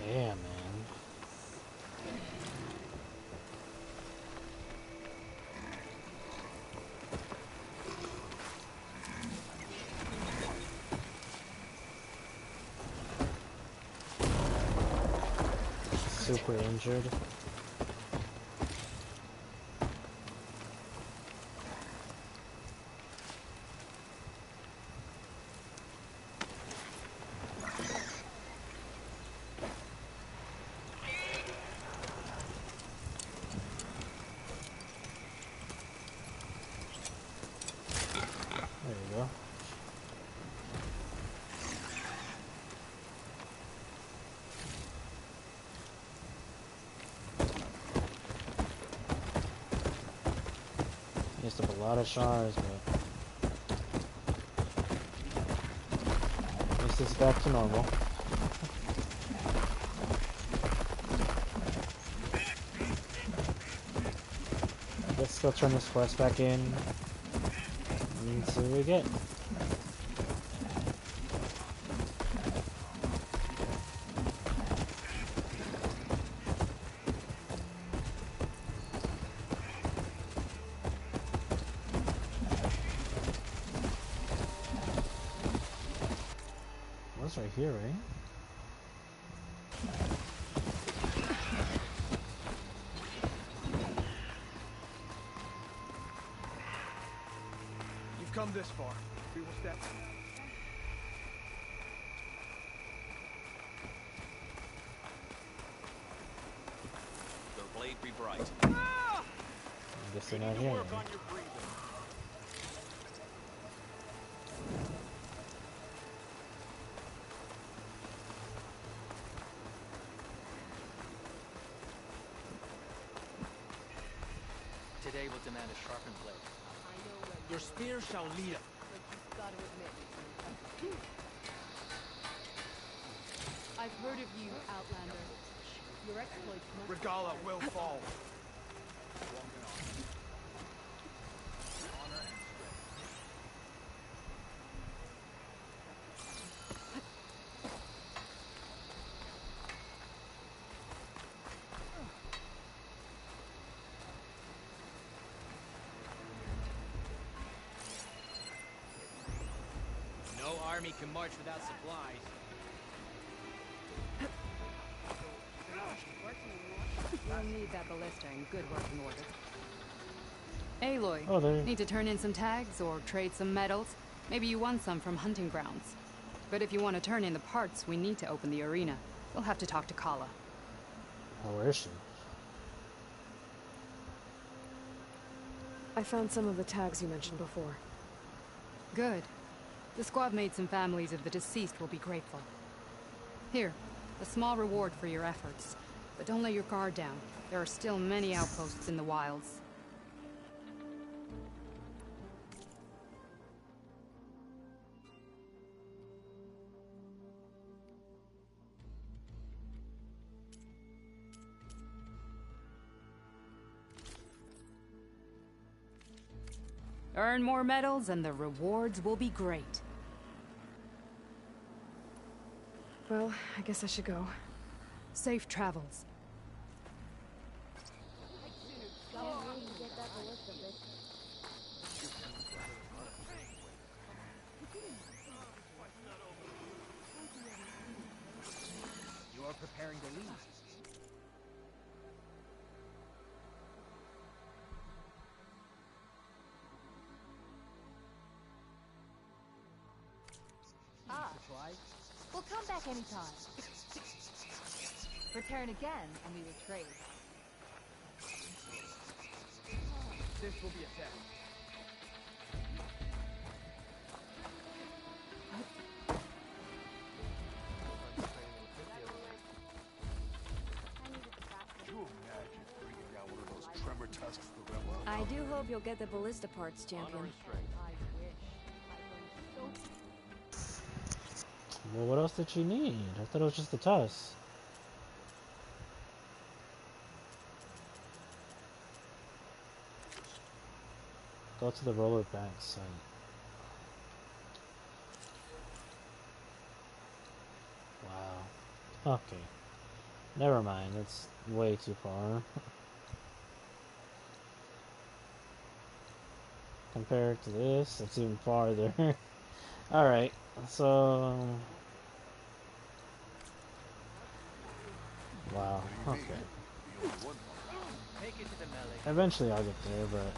Damn, man. Super injured. There you go. lot of shards, but at least it's back to normal. Let's go turn this quest back in and see what we get. What's right here, right? Come this far. We will step. Their blade be bright. I guess they're not here. Work on your breathing. Today will demand a sharpened blade. Your spear shall lead us. I've heard of you, Outlander. Your exploits must... Regala will fall. No army can march without supplies. We'll need that ballista in good working order. Aloy, Oh, there. need to turn in some tags or trade some medals? Maybe you won some from hunting grounds. But if you want to turn in the parts, we need to open the arena. We'll have to talk to Kala. Oh, where is she? I found some of the tags you mentioned before. Good. The squad mates and families of the deceased will be grateful. Here, a small reward for your efforts. But don't let your guard down. There are still many outposts in the wilds. Earn more medals and the rewards will be great. Well, I guess I should go. Safe travels. You are preparing to leave. We'll come back anytime. Return again, and we will trade. This will be a test. I do hope you'll get the ballista parts, champion. Well, what else did she need? I thought it was just the tusk. Go to the roller back site. Wow. Okay. Never mind. That's way too far. Compared to this, it's even farther. Alright. So... Wow. Okay. Eventually I'll get there, but...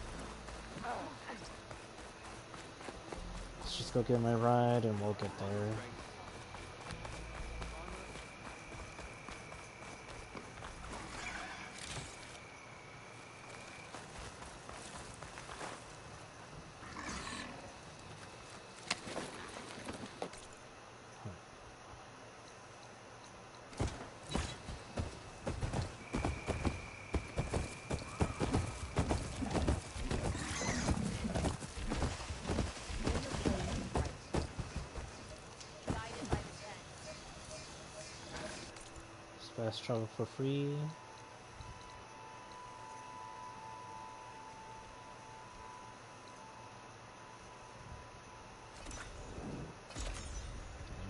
Let's just go get my ride and we'll get there. Fast travel for free.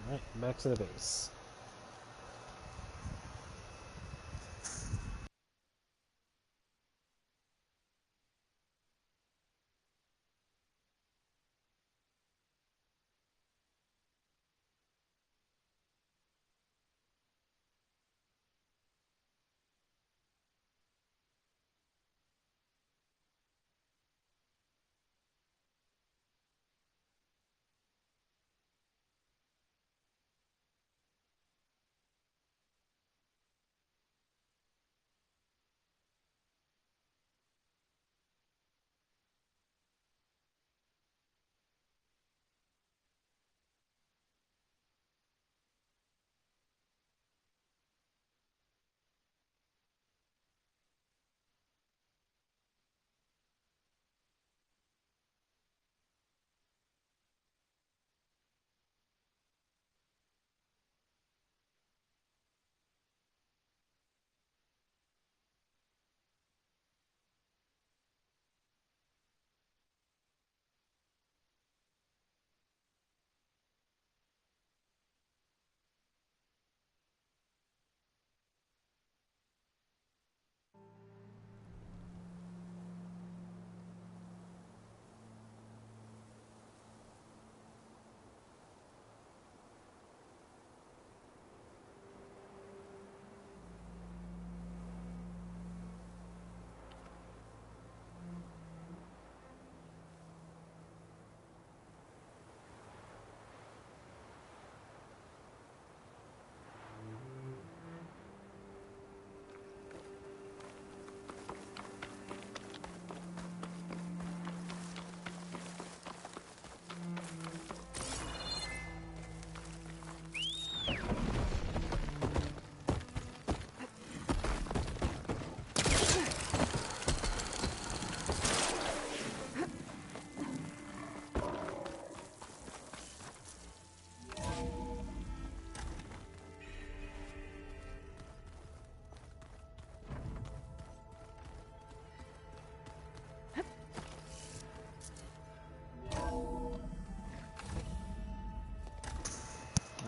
Alright, back to the base.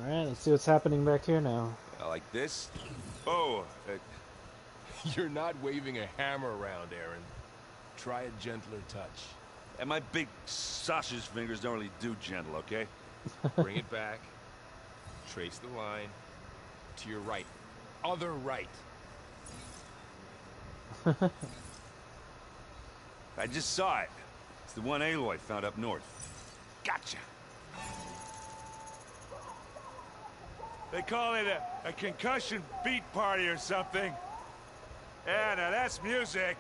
Alright, let's see what's happening back here now. Like this? Oh, You're not waving a hammer around, Aaron. Try a gentler touch. and my big sausage fingers don't really do gentle, okay? Bring it back. Trace the line. To your right. Other right. I just saw it. It's the one Aloy found up north. Gotcha. They call it a concussion beat party or something. Yeah, now that's music.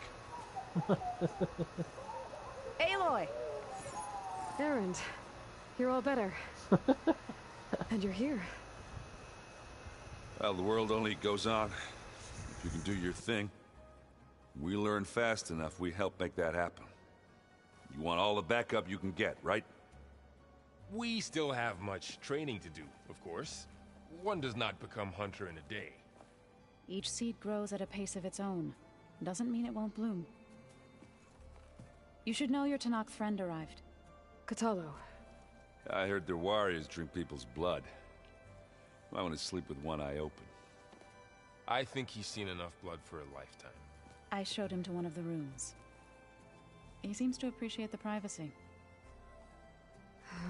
Aloy! Aaron, you're all better. And you're here. Well, the world only goes on if you can do your thing. We learn fast enough, we help make that happen. You want all the backup you can get, right? We still have much training to do, of course. One does not become hunter in a day. Each seed grows at a pace of its own. Doesn't mean it won't bloom. You should know your Tanakh friend arrived. Kotallo. I heard their warriors drink people's blood. I want to sleep with one eye open. I think he's seen enough blood for a lifetime. I showed him to one of the rooms. He seems to appreciate the privacy.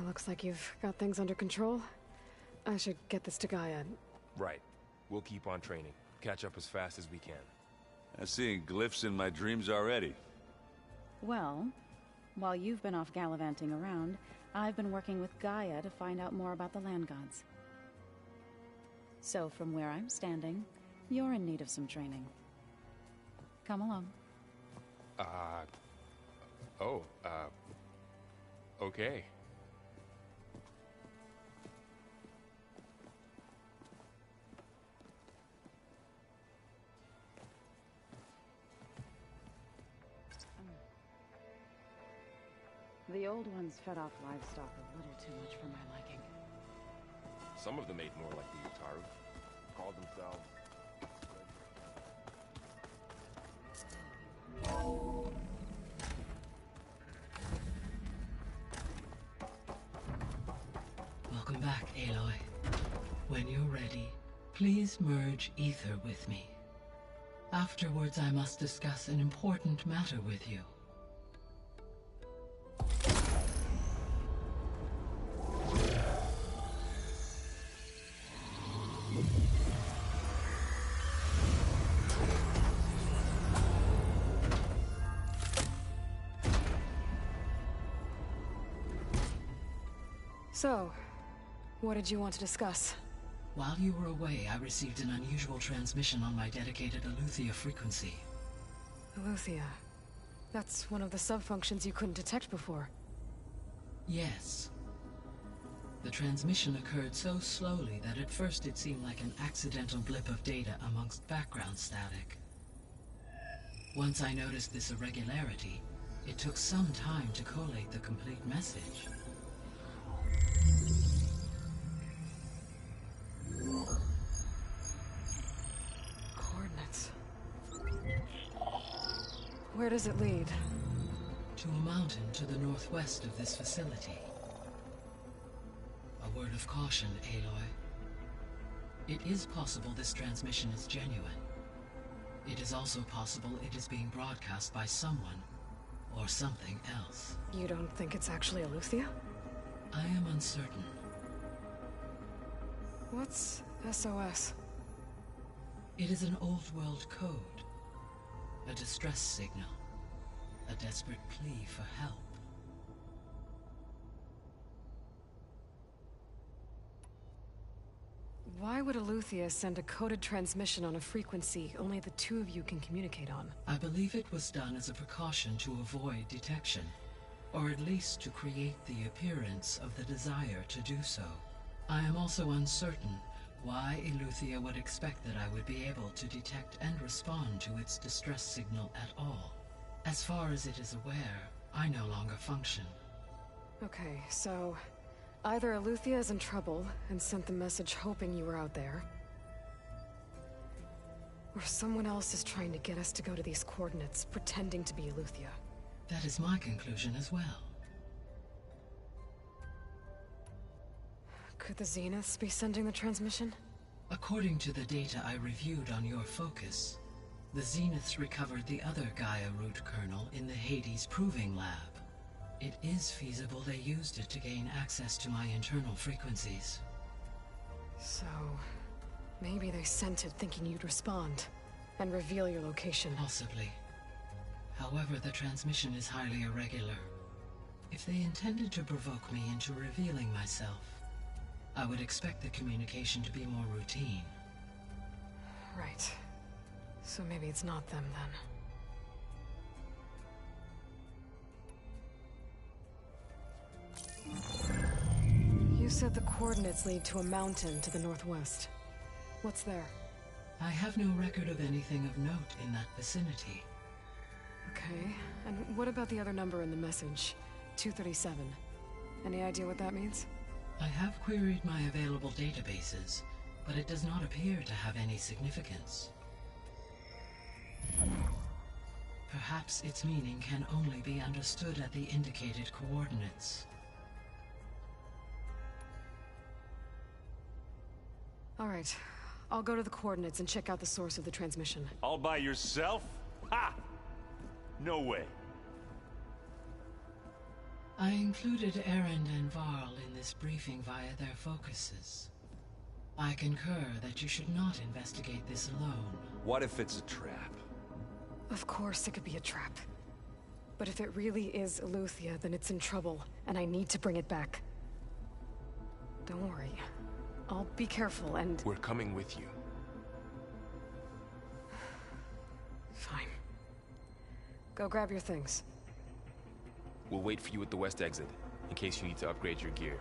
Looks like you've got things under control. I should get this to Gaia. Right. We'll keep on training. Catch up as fast as we can. I'm seeing glyphs in my dreams already. Well, while you've been off gallivanting around, I've been working with Gaia to find out more about the land gods. So from where I'm standing, you're in need of some training. Come along. Okay. The old ones fed off livestock a little too much for my liking. Some of them ate more like the Utaru. Called themselves Welcome back, Aloy. When you're ready, please merge ether with me. Afterwards, I must discuss an important matter with you. So, what did you want to discuss? While you were away, I received an unusual transmission on my dedicated Eleuthia frequency. Eleuthia. That's one of the sub-functions you couldn't detect before. Yes. The transmission occurred so slowly that at first it seemed like an accidental blip of data amongst background static. Once I noticed this irregularity, it took some time to collate the complete message. Coordinates. Where does it lead? To a mountain to the northwest of this facility. A word of caution, Aloy. It is possible this transmission is genuine. It is also possible it is being broadcast by someone or something else. You don't think it's actually Eleuthia? I am uncertain. What's SOS? It is an old-world code. A distress signal. A desperate plea for help. Why would Eleuthia send a coded transmission on a frequency only the two of you can communicate on? I believe it was done as a precaution to avoid detection, or at least to create the appearance of the desire to do so. I am also uncertain why Eleuthia would expect that I would be able to detect and respond to its distress signal at all. As far as it is aware, I no longer function. Okay, so either Eleuthia is in trouble and sent the message hoping you were out there, or someone else is trying to get us to go to these coordinates, pretending to be Eleuthia. That is my conclusion as well. Could the Zeniths be sending the transmission? According to the data I reviewed on your focus, the Zeniths recovered the other Gaia root kernel in the Hades Proving Lab. It is feasible they used it to gain access to my internal frequencies. So, maybe they sent it thinking you'd respond and reveal your location. Possibly. However, the transmission is highly irregular. If they intended to provoke me into revealing myself, I would expect the communication to be more routine. Right. So maybe it's not them then. You said the coordinates lead to a mountain to the northwest. What's there? I have no record of anything of note in that vicinity. Okay, and what about the other number in the message? 237. Any idea what that means? I have queried my available databases, but it does not appear to have any significance. Perhaps its meaning can only be understood at the indicated coordinates. All right, I'll go to the coordinates and check out the source of the transmission. All by yourself? Ha! No way. I included Erend and Varl in this briefing via their focuses. I concur that you should not investigate this alone. What if it's a trap? Of course it could be a trap. But if it really is Eleuthia, then it's in trouble, and I need to bring it back. Don't worry. I'll be careful and... We're coming with you. Fine. Go grab your things. We'll wait for you at the west exit, in case you need to upgrade your gear.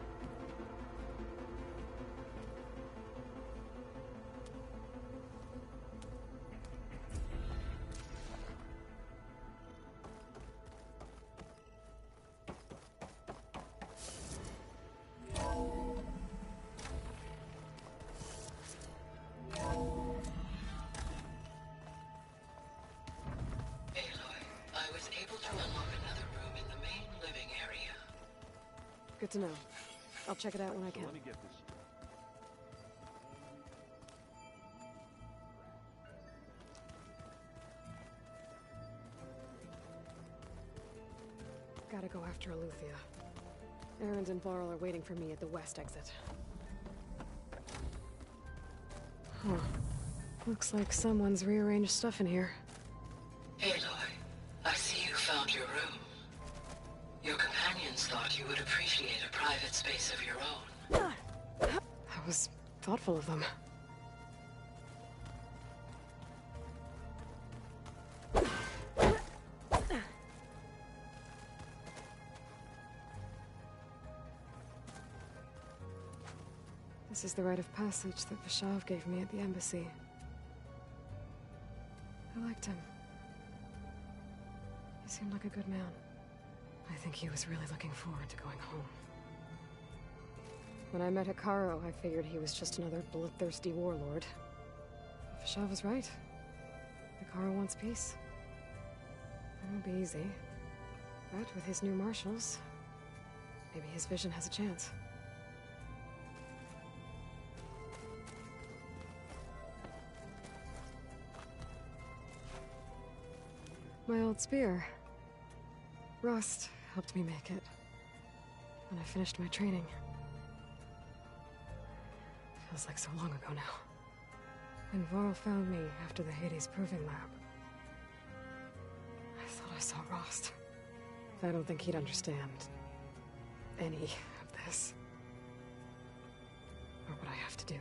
Good to know. I'll check it out when I can. Let me get this. Gotta go after Eleuthia. Erend and Varl are waiting for me at the west exit. Huh. Looks like someone's rearranged stuff in here. Aloy, I see you found your room. Your companions thought you would appreciate a private space of your own. That was thoughtful of them. This is the rite of passage that Vashav gave me at the embassy. I liked him. He seemed like a good man. I think he was really looking forward to going home. When I met Hikaru, I figured he was just another bloodthirsty warlord. Vashav was right. Hikaru wants peace. It won't be easy. But with his new marshals, maybe his vision has a chance. My old spear. Rust helped me make it. When I finished my training. Feels like so long ago now. When Varl found me after the Hades Proving Lab, I thought I saw Rost. I don't think he'd understand any of this. Or what I have to do.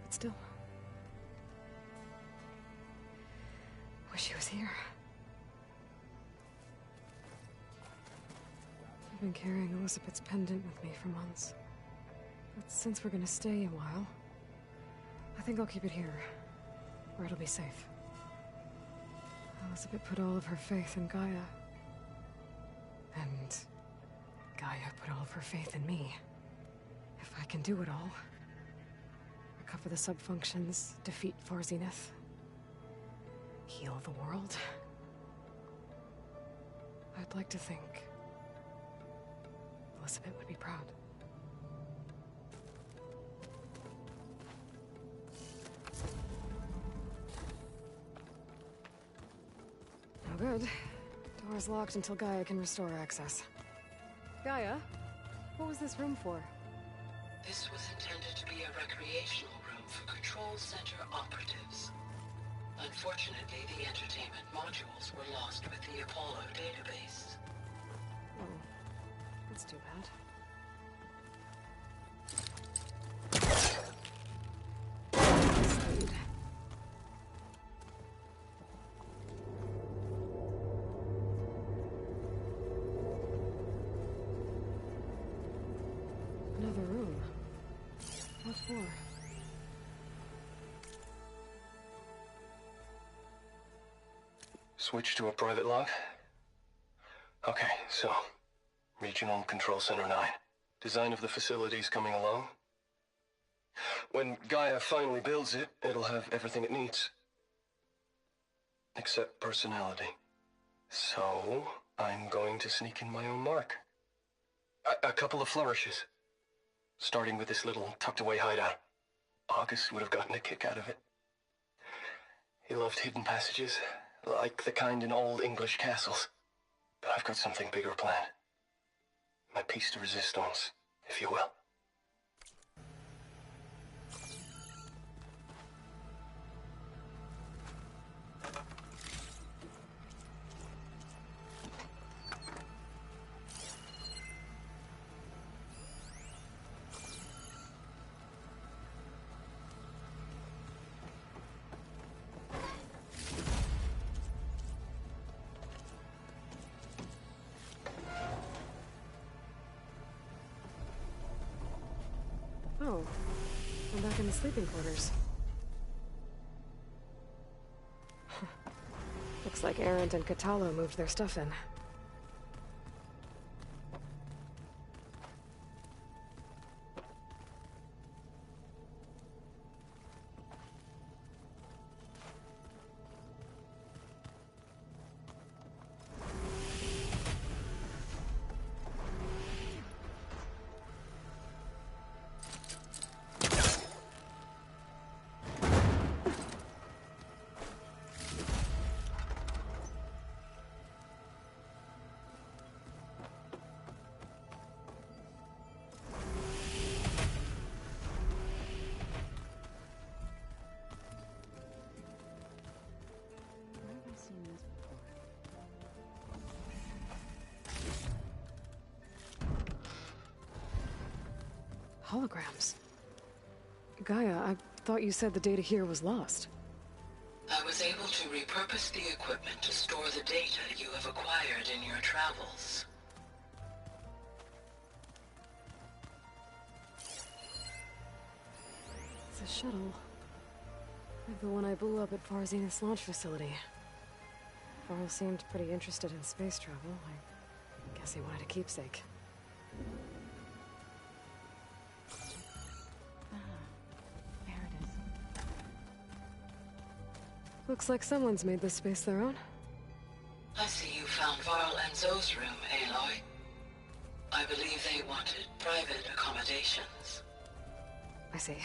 But still. Wish he was here. I've been carrying Elizabeth's pendant with me for months. But since we're gonna stay a while, I think I'll keep it here, where it'll be safe. Elizabeth put all of her faith in Gaia. And Gaia put all of her faith in me. If I can do it all, recover the subfunctions, defeat Varzineth, heal the world, I'd like to think Elizabeth would be proud. No good. Door's locked until Gaia can restore access. Gaia, what was this room for? This was intended to be a recreational room for Control Center operatives. Unfortunately, the entertainment modules were lost with the Apollo database. Oh, that's too bad. Another room. What for? Switch to a private log? Okay, so... Regional Control Center 9. Design of the facility's coming along. When Gaia finally builds it, it'll have everything it needs. Except personality. So, I'm going to sneak in my own mark. A couple of flourishes. Starting with this little tucked-away hideout. August would have gotten a kick out of it. He loved hidden passages, like the kind in old English castles. But I've got something bigger planned. My piece de resistance, if you will. Oh, I'm back in the sleeping quarters. Looks like Erend and Katalo moved their stuff in. holograms. Gaia, I thought you said the data here was lost. I was able to repurpose the equipment to store the data you have acquired in your travels. It's a shuttle. Like the one I blew up at Farzena's launch facility. Varl seemed pretty interested in space travel. I guess he wanted a keepsake. There it is. Looks like someone's made this space their own. I see you found Varl and Zoe's room, Aloy. I believe they wanted private accommodations. I see.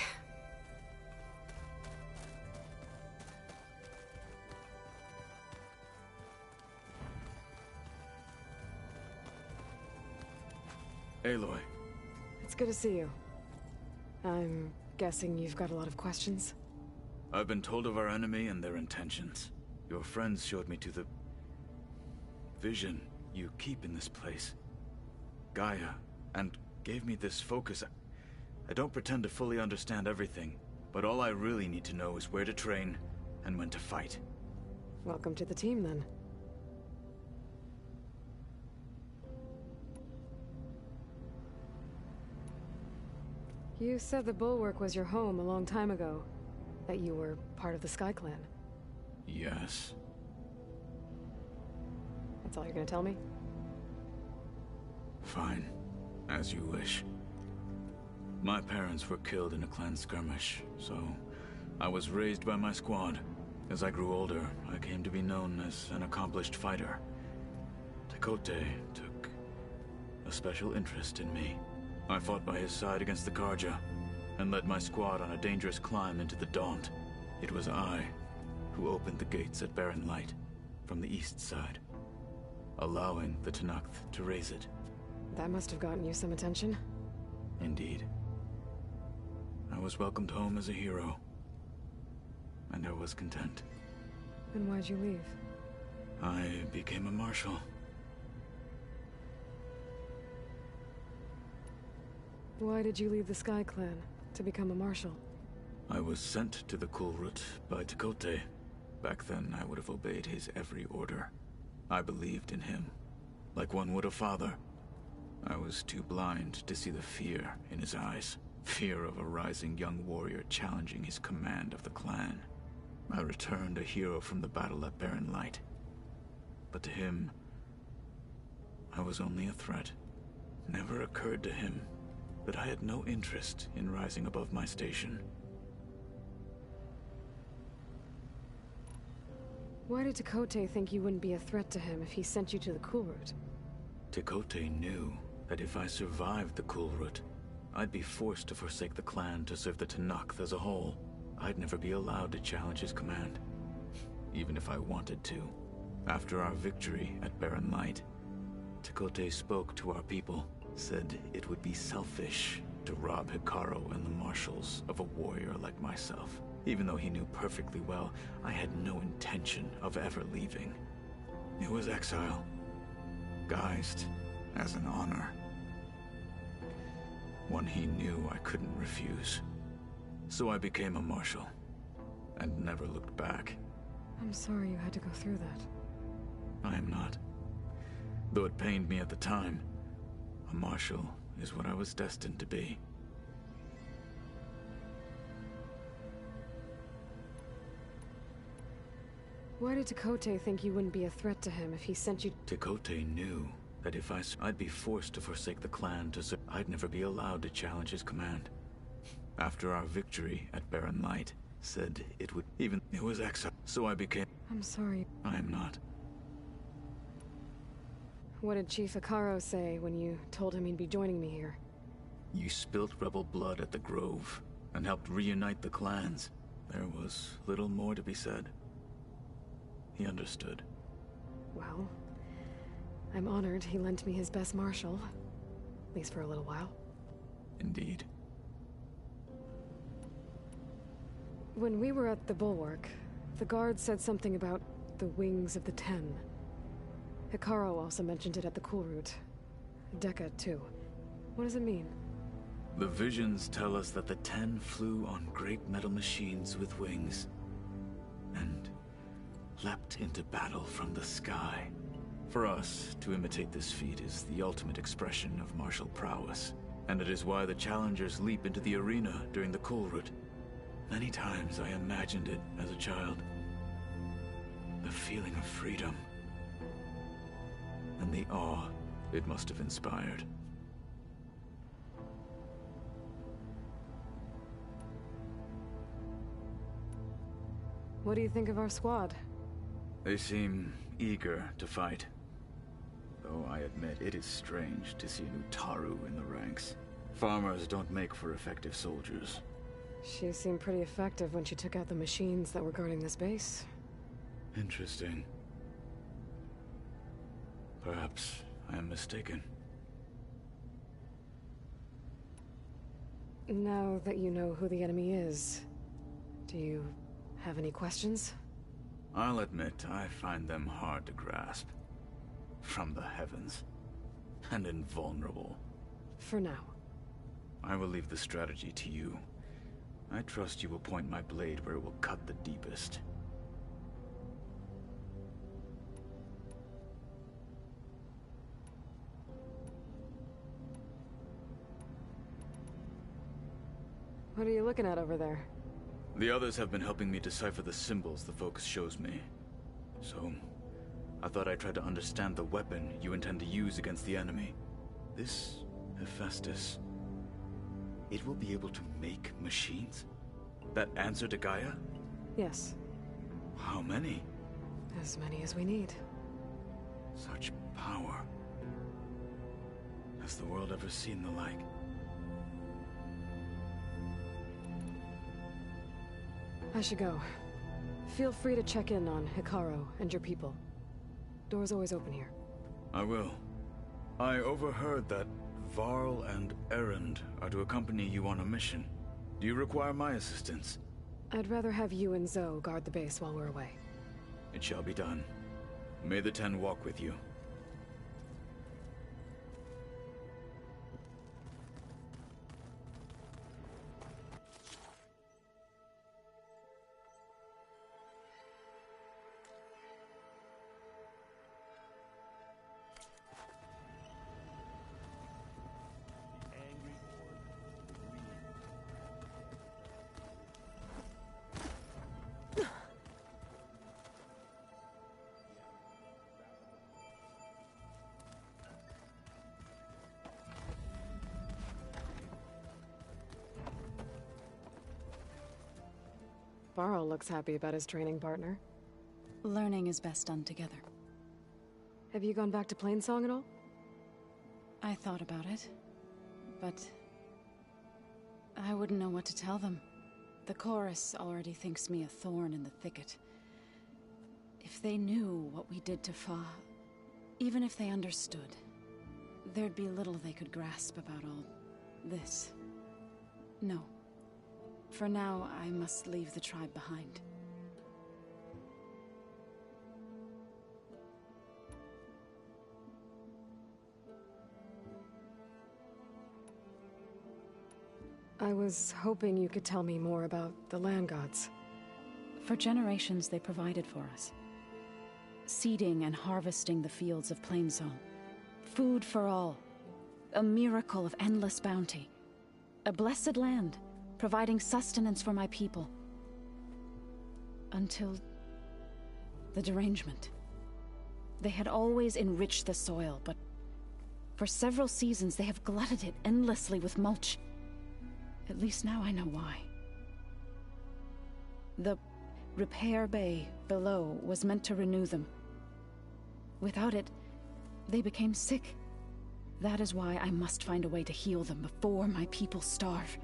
Aloy. It's good to see you. I'm guessing you've got a lot of questions? I've been told of our enemy and their intentions. Your friends showed me to the vision you keep in this place, Gaia, and gave me this focus. I don't pretend to fully understand everything, but all I really need to know is where to train and when to fight. Welcome to the team, then. You said the Bulwark was your home a long time ago. That you were part of the Sky Clan. Yes. That's all you're gonna tell me? Fine. As you wish. My parents were killed in a clan skirmish, so I was raised by my squad. As I grew older, I came to be known as an accomplished fighter. Tekote took a special interest in me. I fought by his side against the Karja, and led my squad on a dangerous climb into the Daunt. It was I who opened the gates at Barren Light from the east side, allowing the Tenakth to raise it. That must have gotten you some attention. Indeed. I was welcomed home as a hero, and I was content. Then why'd you leave? I became a marshal. Why did you leave the Sky Clan to become a marshal? I was sent to the Kulrut by Tekote. Back then, I would have obeyed his every order. I believed in him, like one would a father. I was too blind to see the fear in his eyes. Fear of a rising young warrior challenging his command of the clan. I returned a hero from the battle at Barren Light. But to him, I was only a threat. Never occurred to him that I had no interest in rising above my station. Why did Tekote think you wouldn't be a threat to him if he sent you to the Kulrut? Tekote knew that if I survived the Kulrut, I'd be forced to forsake the clan to serve the Tenakth as a whole. I'd never be allowed to challenge his command, even if I wanted to. After our victory at Barren Light, Tekote spoke to our people, said it would be selfish to rob Hikaru and the marshals of a warrior like myself, even though he knew perfectly well I had no intention of ever leaving. It was exile, guised as an honor. One he knew I couldn't refuse. So I became a marshal, and never looked back. I'm sorry you had to go through that. I am not. Though it pained me at the time, a marshal is what I was destined to be. Why did Tekote think you wouldn't be a threat to him if he sent you— Tekote knew that if I'd be forced to forsake the clan to serve, I'd never be allowed to challenge his command. After our victory at Barren Light, said it would even— it was exile, so I became— I'm sorry. I am not. What did Chief Hikaru say when you told him he'd be joining me here? You spilt rebel blood at the Grove, and helped reunite the clans. There was little more to be said. He understood. Well, I'm honored he lent me his best marshal. At least for a little while. Indeed. When we were at the Bulwark, the guard said something about the Wings of the Ten. Hikaru also mentioned it at the Kulrut. Dekka, too. What does it mean? The visions tell us that the 10 flew on great metal machines with wings and leapt into battle from the sky. For us, to imitate this feat is the ultimate expression of martial prowess, and it is why the challengers leap into the arena during the cool route. Many times I imagined it as a child. The feeling of freedom and the awe it must have inspired. What do you think of our squad? They seem eager to fight. Though I admit it is strange to see an Utaru in the ranks. Farmers don't make for effective soldiers. She seemed pretty effective when she took out the machines that were guarding this base. Interesting. Perhaps I am mistaken. Now that you know who the enemy is, do you have any questions? I'll admit I find them hard to grasp. From the heavens. And invulnerable. For now. I will leave the strategy to you. I trust you will point my blade where it will cut the deepest. What are you looking at over there? The others have been helping me decipher the symbols the focus shows me. So, I thought I'd try to understand the weapon you intend to use against the enemy. This Hephaestus, it will be able to make machines? That answer to Gaia? Yes. How many? As many as we need. Such power. Has the world ever seen the like? I should go. Feel free to check in on Hikaru and your people. Door's always open here. I will. I overheard that Varl and Erend are to accompany you on a mission. Do you require my assistance? I'd rather have you and Zoe guard the base while we're away. It shall be done. May the 10 walk with you. Varl looks happy about his training partner. Learning is best done together. Have you gone back to Plainsong at all? I thought about it, but I wouldn't know what to tell them. The chorus already thinks me a thorn in the thicket. If they knew what we did to Fa, even if they understood, there'd be little they could grasp about all this. No. For now, I must leave the tribe behind. I was hoping you could tell me more about the land gods. For generations, they provided for us. Seeding and harvesting the fields of Plainsong. Food for all. A miracle of endless bounty. A blessed land, providing sustenance for my people. Until the derangement. They had always enriched the soil, but for several seasons they have glutted it endlessly with mulch. At least now I know why. The repair bay below was meant to renew them. Without it, they became sick. That is why I must find a way to heal them before my people starve.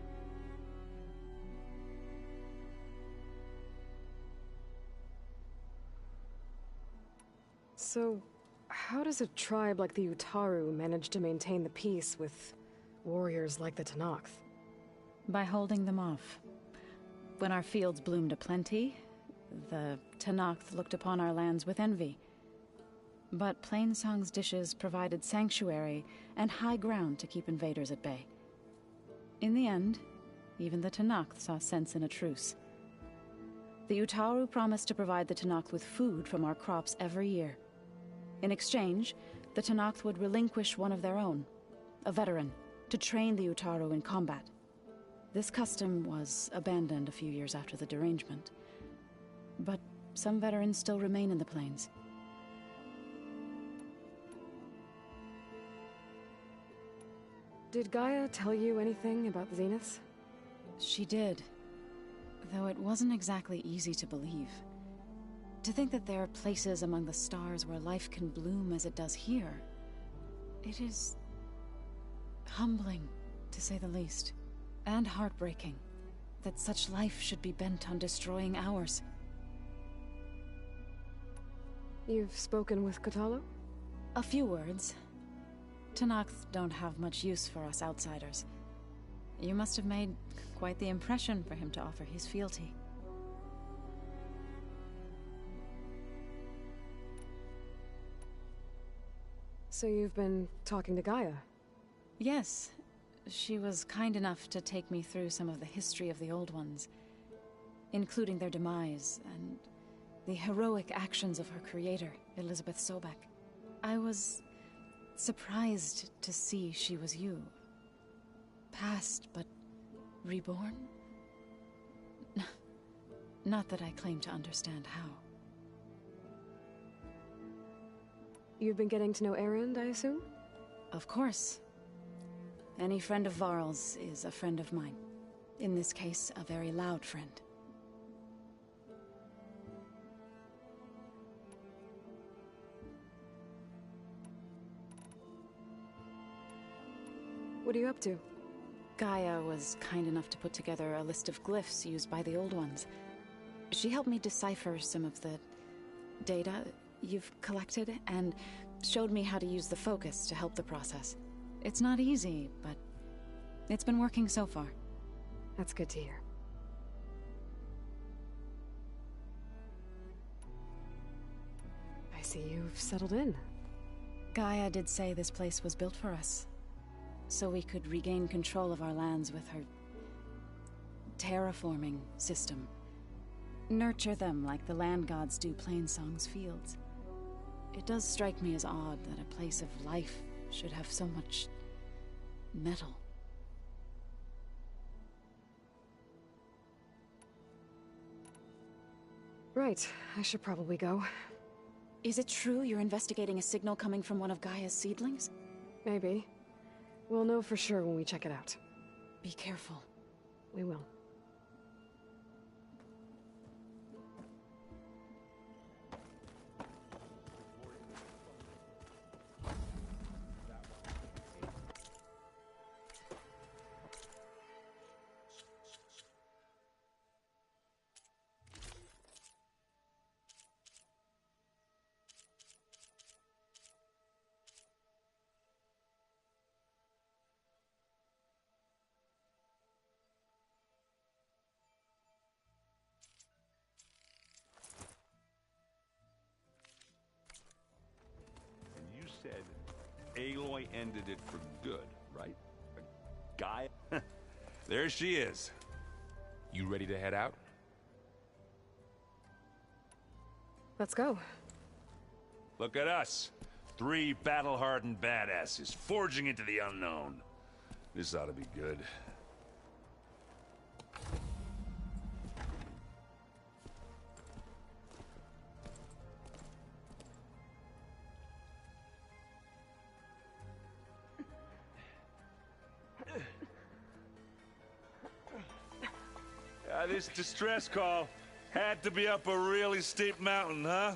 So, how does a tribe like the Utaru manage to maintain the peace with warriors like the Tenakth? By holding them off. When our fields bloomed aplenty, the Tenakth looked upon our lands with envy. But Plainsong's dishes provided sanctuary and high ground to keep invaders at bay. In the end, even the Tenakth saw sense in a truce. The Utaru promised to provide the Tenakth with food from our crops every year. In exchange, the Tenakth would relinquish one of their own, a veteran, to train the Utaru in combat. This custom was abandoned a few years after the derangement, but some veterans still remain in the plains. Did Gaia tell you anything about the Zeniths? She did, though it wasn't exactly easy to believe. To think that there are places among the stars where life can bloom as it does here, it is humbling, to say the least, and heartbreaking that such life should be bent on destroying ours. You've spoken with Kotallo? A few words. Tenakth don't have much use for us outsiders. You must have made quite the impression for him to offer his fealty. So you've been talking to Gaia? Yes. She was kind enough to take me through some of the history of the Old Ones, including their demise and the heroic actions of her creator, Elizabeth Sobek. I was surprised to see she was you. Past, but reborn? Not that I claim to understand how. You've been getting to know Erend, I assume? Of course. Any friend of Varl's is a friend of mine. In this case, a very loud friend. What are you up to? Gaia was kind enough to put together a list of glyphs used by the Old Ones. She helped me decipher some of the data you've collected, and showed me how to use the focus to help the process. It's not easy, but it's been working so far. That's good to hear. I see you've settled in. Gaia did say this place was built for us, so we could regain control of our lands with her terraforming system. Nurture them like the land gods do Plainsong's fields. It does strike me as odd that a place of life should have so much metal. Right, I should probably go. Is it true you're investigating a signal coming from one of Gaia's seedlings? Maybe. We'll know for sure when we check it out. Be careful. We will. Said Aloy ended it for good, right? A guy? There she is. You ready to head out? Let's go. Look at us. 3 battle-hardened badasses forging into the unknown. This ought to be good. This distress call had to be up a really steep mountain, huh?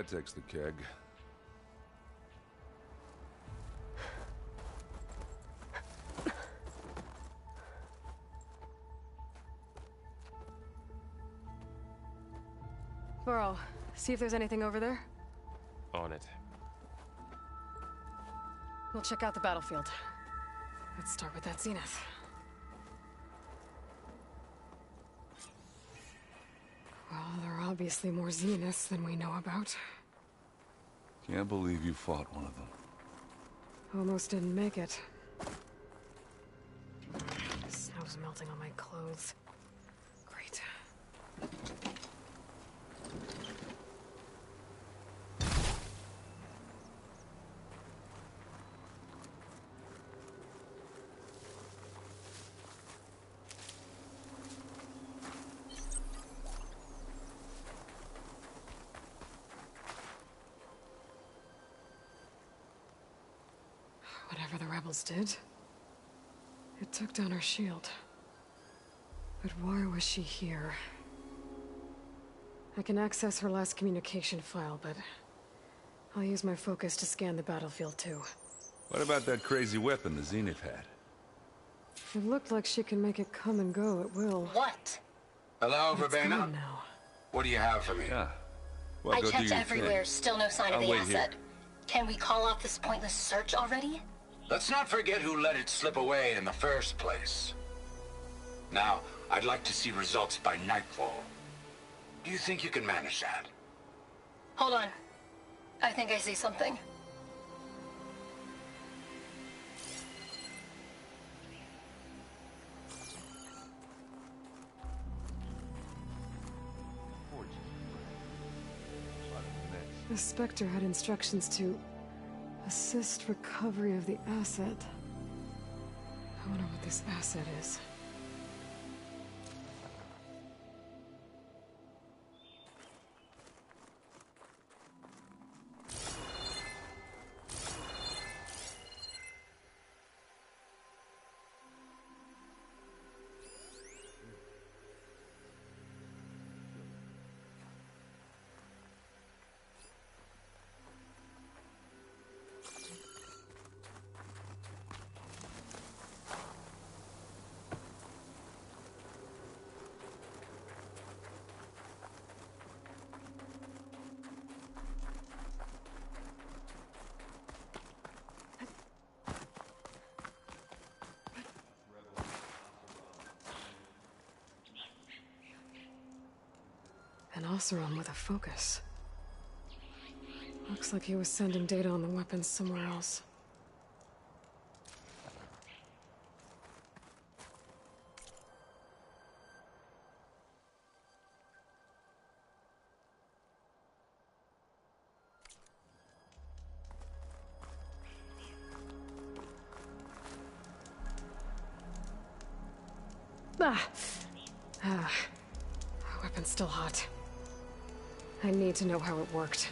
that takes the keg. Burrow, see if there's anything over there. On it. We'll check out the battlefield. Let's start with that zenith. Well, there are obviously more zeniths than we know about. Can't believe you fought one of them. Almost didn't make it. Snow's melting on my clothes. Great. Whatever the rebels did, it took down her shield. But why was she here? I can access her last communication file, but I'll use my focus to scan the battlefield too. What about that crazy weapon the Zenith had? It looked like she can make it come and go at will. What? Hello, It's Verbena? gone now. What do you have for me? Yeah. Well, I go do checked your everywhere, thing. still no sign of I'll the wait asset. here. Can we call off this pointless search already? Let's not forget who let it slip away in the first place. Now, I'd like to see results by nightfall. Do you think you can manage that? Hold on. I think I see something. The Spectre had instructions to assist recovery of the asset. I wonder what this asset is. An Oseram with a focus. Looks like he was sending data on the weapons somewhere else. Ah. Weapon's still hot. I need to know how it worked.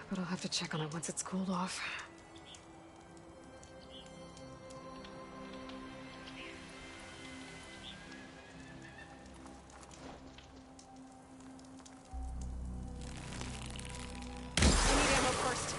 But I'll have to check on it once it's cooled off. I need ammo first.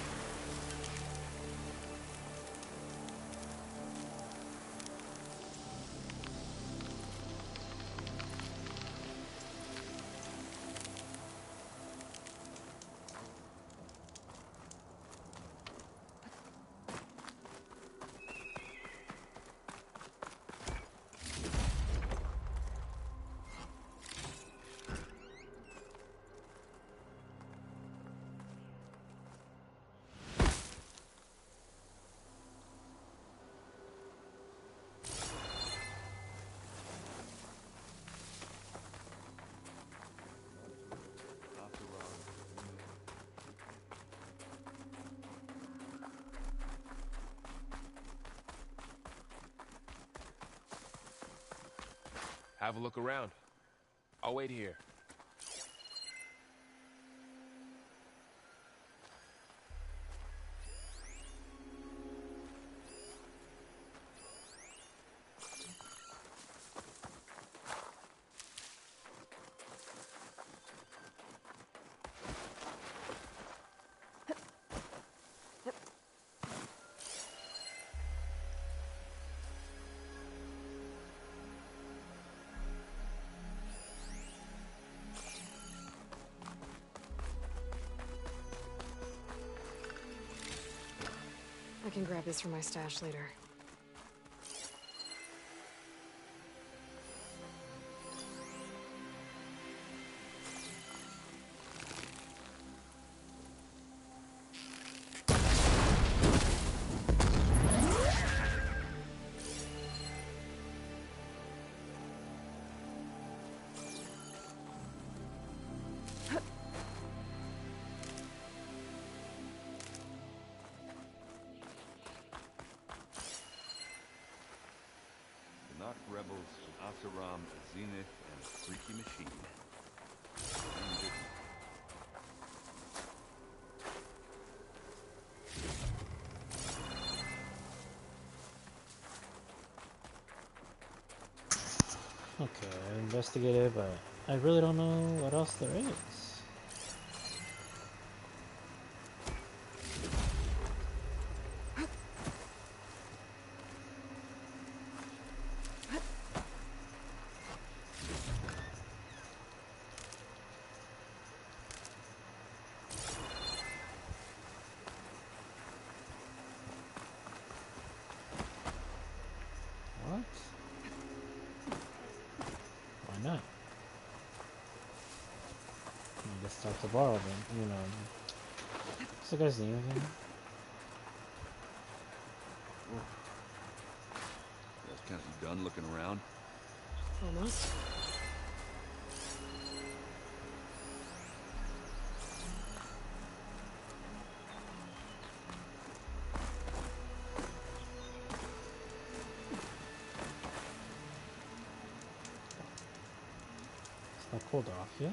Have a look around. I'll wait here. can grab this for my stash later. Rebels, Asaram, Zenith, and a freaky machine. Okay, I investigated, but I really don't know what else there is. What? Why not? I guess talk to borrow them, you know. So guys need anything? You guys kind of done looking around? Almost. It's not cooled off yet.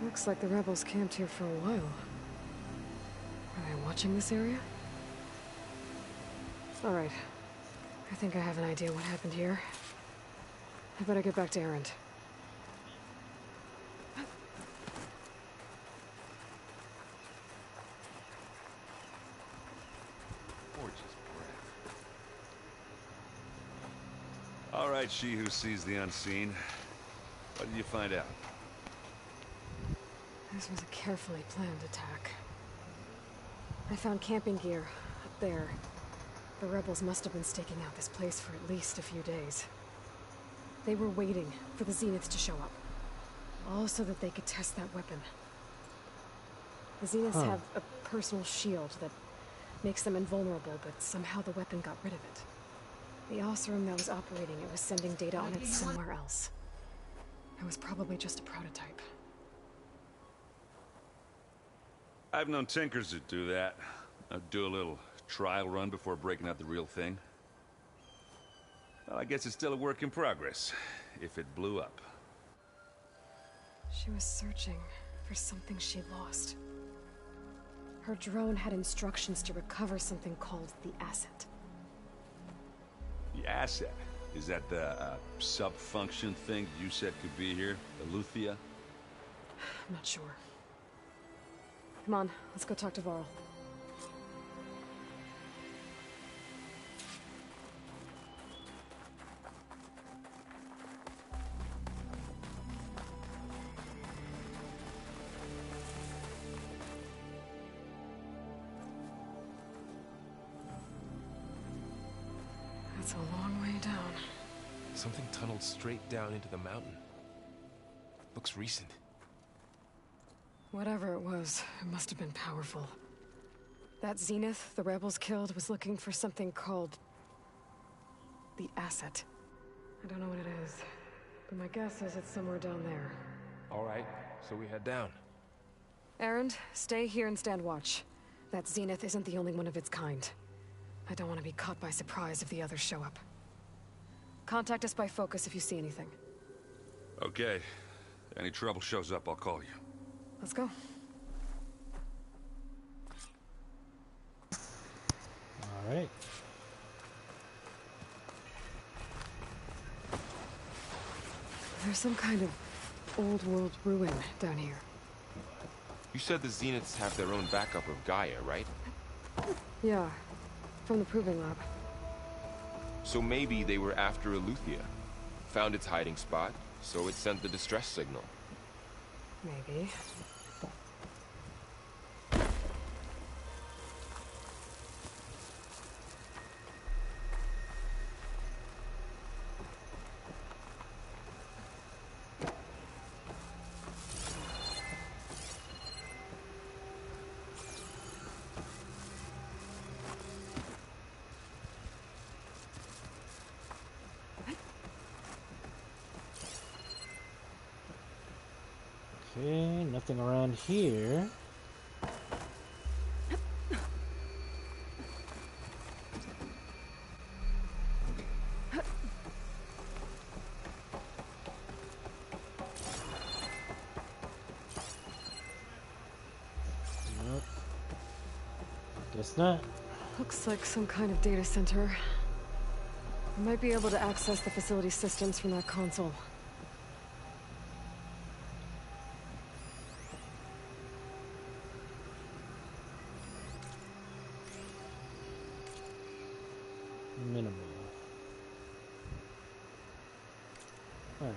Looks like the rebels camped here for a while. Are they watching this area? Alright. I think I have an idea what happened here. I better get back to Erend. Gorgeous breath. All right, she who sees the unseen. What did you find out? This was a carefully planned attack. I found camping gear up there. The rebels must have been staking out this place for at least a few days. They were waiting for the Zeniths to show up. All so that they could test that weapon. The Zeniths have a personal shield that makes them invulnerable, but somehow the weapon got rid of it. The Oseram that was operating it was sending data on it somewhere else. It was probably just a prototype. I've known tinkers that do that. I'd do a little trial run before breaking out the real thing. Well, I guess it's still a work in progress, if it blew up. She was searching for something she lost. Her drone had instructions to recover something called the asset. The asset? Is that the sub-function thing you said could be here? The Luthia? I'm not sure. Come on, let's go talk to Varl. That's a long way down. Something tunneled straight down into the mountain. Looks recent. Whatever it was, it must have been powerful. That Zenith the rebels killed was looking for something called the asset. I don't know what it is, but my guess is it's somewhere down there. All right, so we head down. Erend, stay here and stand watch. That Zenith isn't the only one of its kind. I don't want to be caught by surprise if the others show up. Contact us by focus if you see anything. Okay. Any trouble shows up, I'll call you. Let's go. All right. There's some kind of old world ruin down here. You said the Zeniths have their own backup of Gaia, right? Yeah, from the proving lab. So maybe they were after Eleuthia. Found its hiding spot, so it sent the distress signal. Maybe. Okay, nothing around here. Nope. Guess not. Looks like some kind of data center. I might be able to access the facility systems from that console. Minimal. Alright.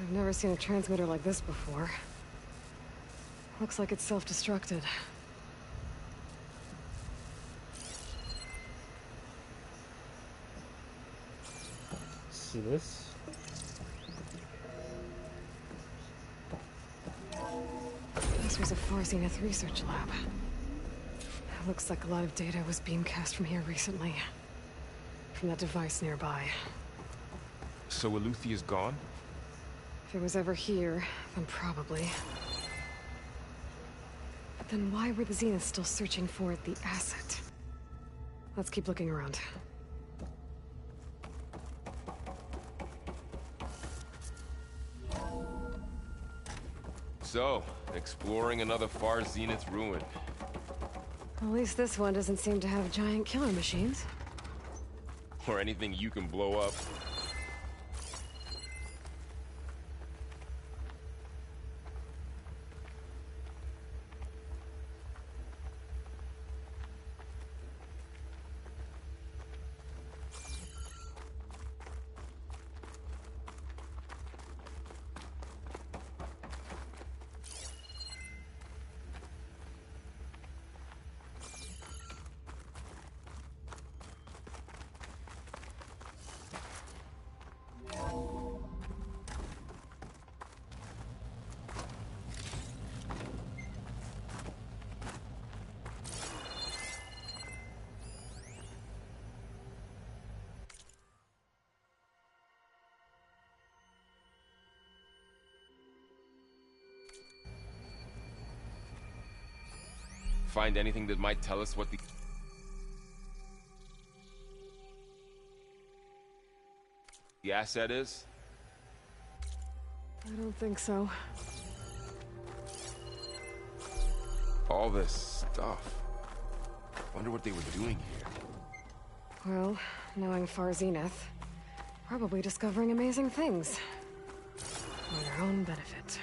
I've never seen a transmitter like this before. Looks like it's self-destructed. See this? This was a Far Zenith research lab. Looks like a lot of data was beamcast from here recently. From that device nearby. So Eleuthea's gone? If it was ever here, then probably. But then why were the Zeniths still searching for the asset? Let's keep looking around. So, exploring another Far Zenith ruin. At least this one doesn't seem to have giant killer machines. Or anything you can blow up. Find anything that might tell us what the asset is? I don't think so. All this stuff. Wonder what they were doing here. Well, knowing Far Zenith, probably discovering amazing things. For their own benefit.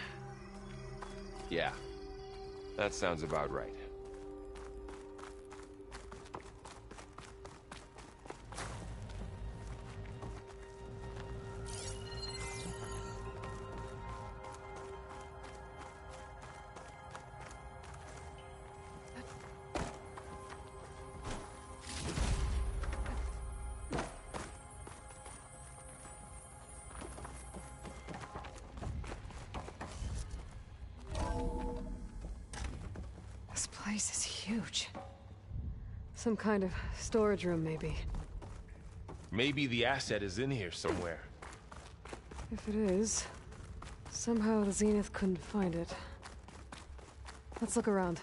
Yeah, that sounds about right. This place is huge. Some kind of storage room, maybe. Maybe the asset is in here somewhere. If it is, somehow the Zenith couldn't find it. Let's look around.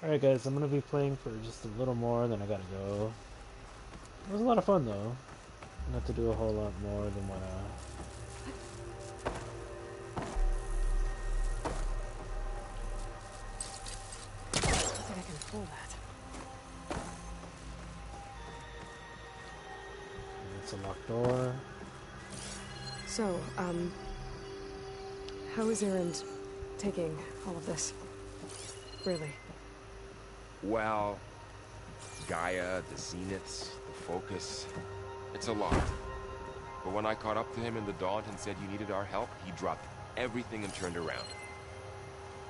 Alright guys, I'm gonna be playing for just a little more, then I gotta go. It was a lot of fun though. Not to do a whole lot more than what I think I can pull that. it's a locked door. So, how is Erend taking all of this? Really? Well, Gaia, the Zeniths, the Focus, it's a lot. But when I caught up to him in the Daunt and said you needed our help, he dropped everything and turned around.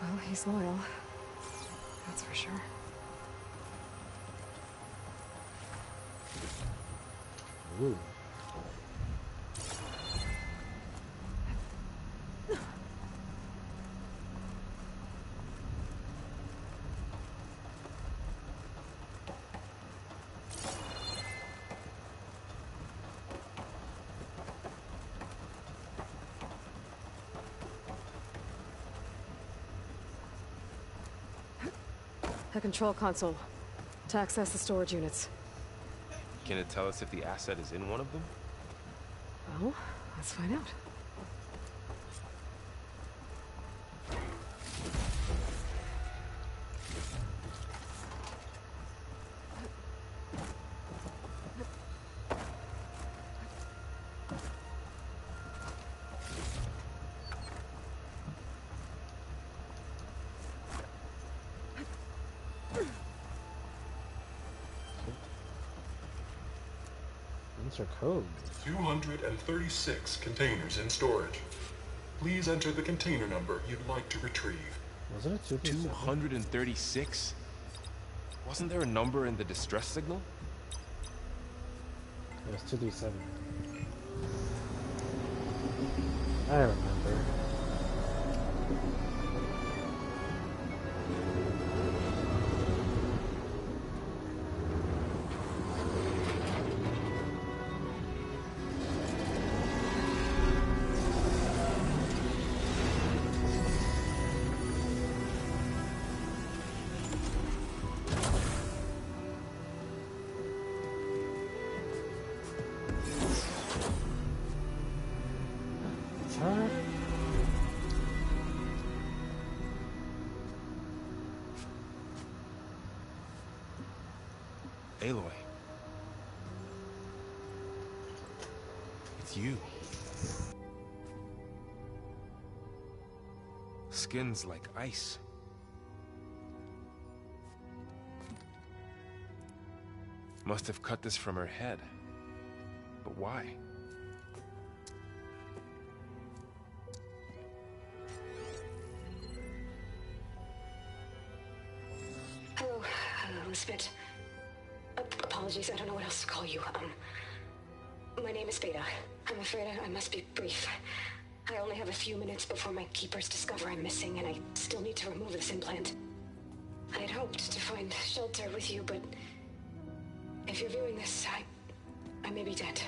Well, he's loyal. That's for sure. Ooh. A control console to access the storage units. Can it tell us if the asset is in one of them? Well, let's find out. Enter code. 236 containers in storage. Please enter the container number you'd like to retrieve. Wasn't it 236? Wasn't there a number in the distress signal? It was 237. I remember. Aloy. It's you. Skin's like ice. Must have cut this from her head. But why? Hello, Elizabeth. Apologies, I don't know what else to call you. My name is Beta. I'm afraid I must be brief. I only have a few minutes before my keepers discover I'm missing, and I still need to remove this implant. I had hoped to find shelter with you, but if you're viewing this, I may be dead.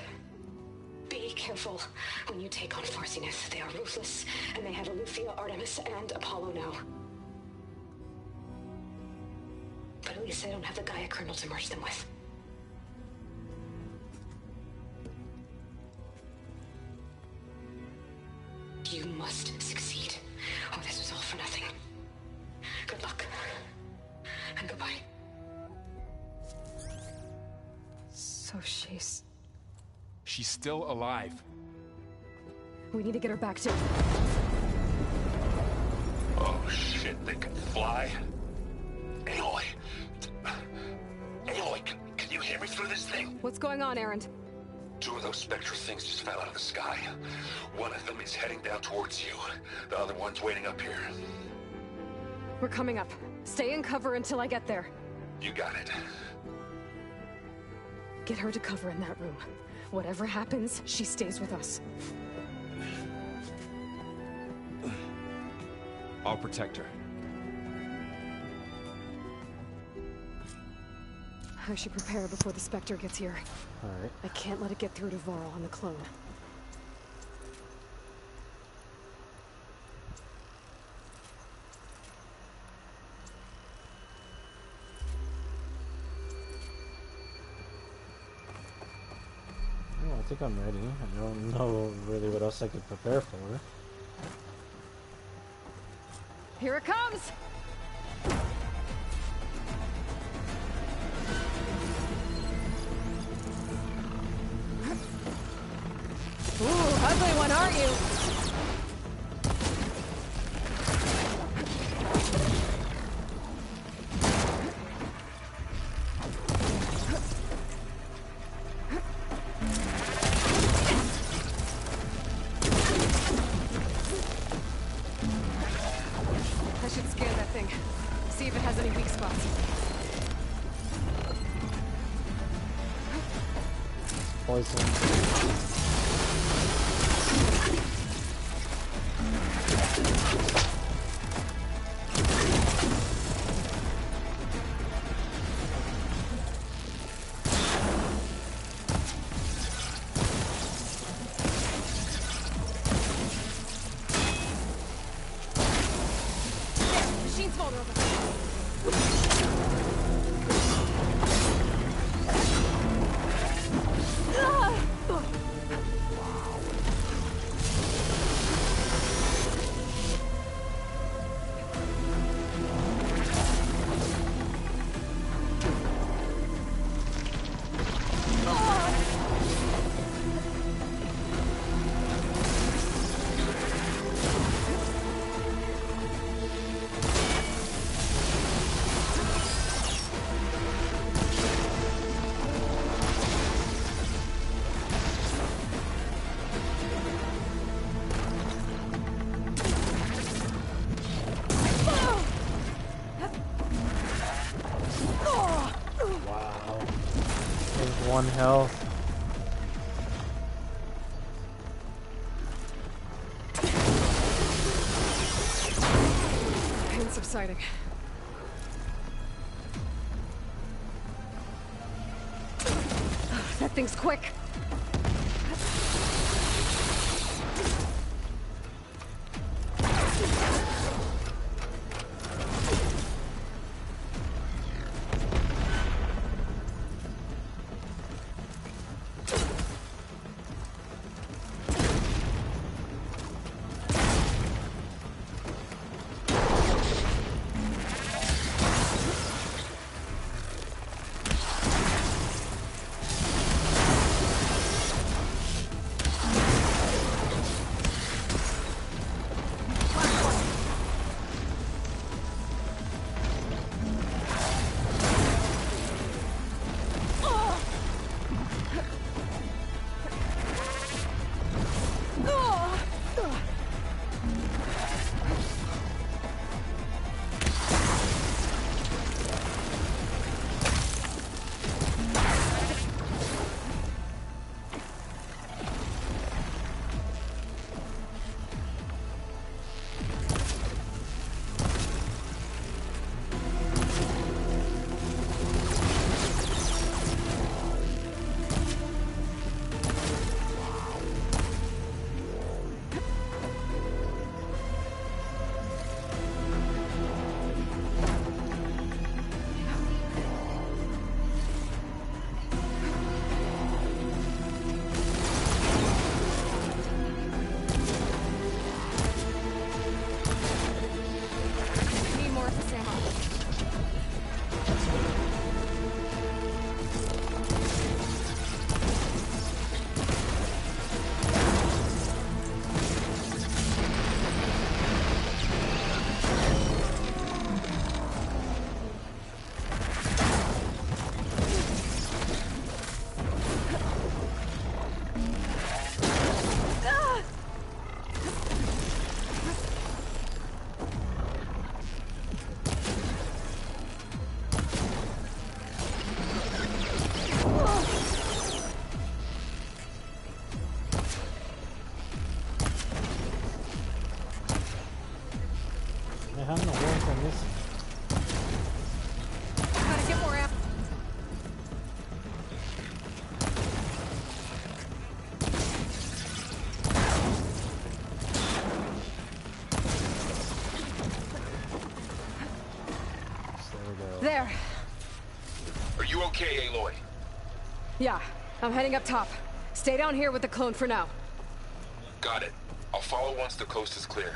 Be careful when you take on Far Zenith. They are ruthless, and they have Eleuthia, Artemis, and Apollo now. But at least I don't have the Gaia kernel to merge them with. You must succeed, or this was all for nothing. Good luck. And goodbye. So she's... She's still alive. We need to get her back to... Oh shit, they can fly? Aloy. Aloy, can you hear me through this thing? What's going on, Erend? Two of those spectral things just fell out of the sky. One of them is heading down towards you. The other one's waiting up here. We're coming up. Stay in cover until I get there. You got it. Get her to cover in that room. Whatever happens, she stays with us. I'll protect her. I should prepare before the Spectre gets here. Alright. I can't let it get through to Varl and the clone. think I'm ready. I don't know really what else I could prepare for. Here it comes! Ooh, ugly one, aren't you? I should scan that thing. See if it has any weak spots. Poison. Machine's vulnerable. Wow. There's 1 health. Pain subsiding. That thing's quick. Need more of this ammo. I have no words on this. Gotta get more ammo. There. Are you okay, Aloy? Yeah, I'm heading up top. Stay down here with the clone for now. Got it. I'll follow once the coast is clear.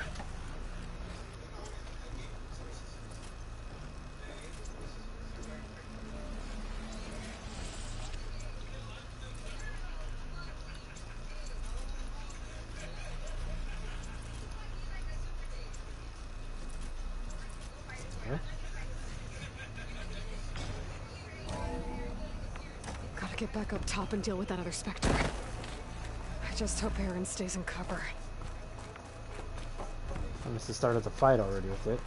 Gotta get back up top and deal with that other Spectre. I just hope Aaron stays in cover. I must have started the fight already with it.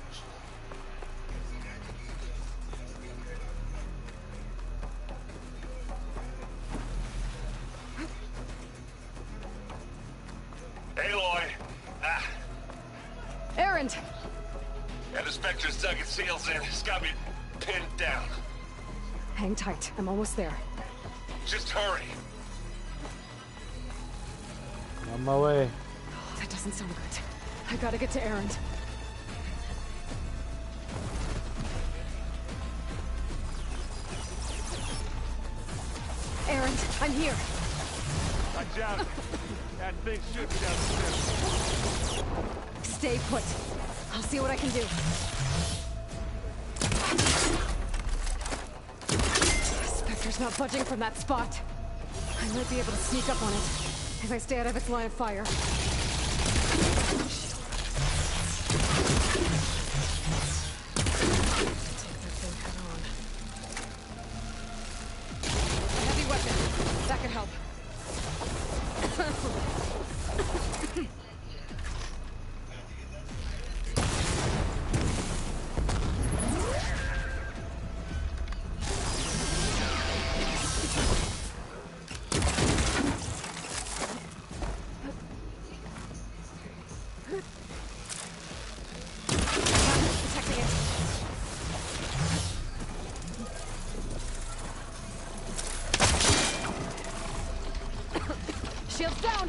Aloy! Ah, Aaron! yeah, the Spectre's dug its heels in. It's got me pinned down. Hang tight. I'm almost there. Just hurry. On my way. Oh, that doesn't sound good. I gotta get to Aaron. Aaron, I'm here. Watch out. That thing shoots down the stairs. Stay put. I'll see what I can do. Spectre's not budging from that spot. I might be able to sneak up on it if I stay out of its line of fire. A heavy weapon. That could help. Shields down!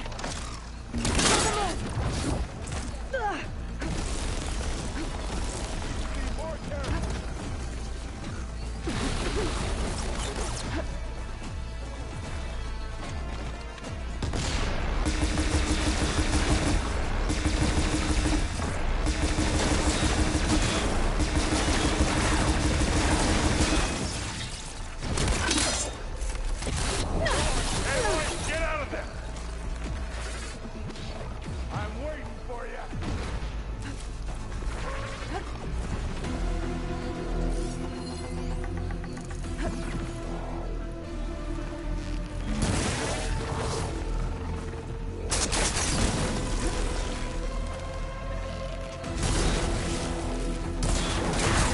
Get out of there! I'm waiting for you.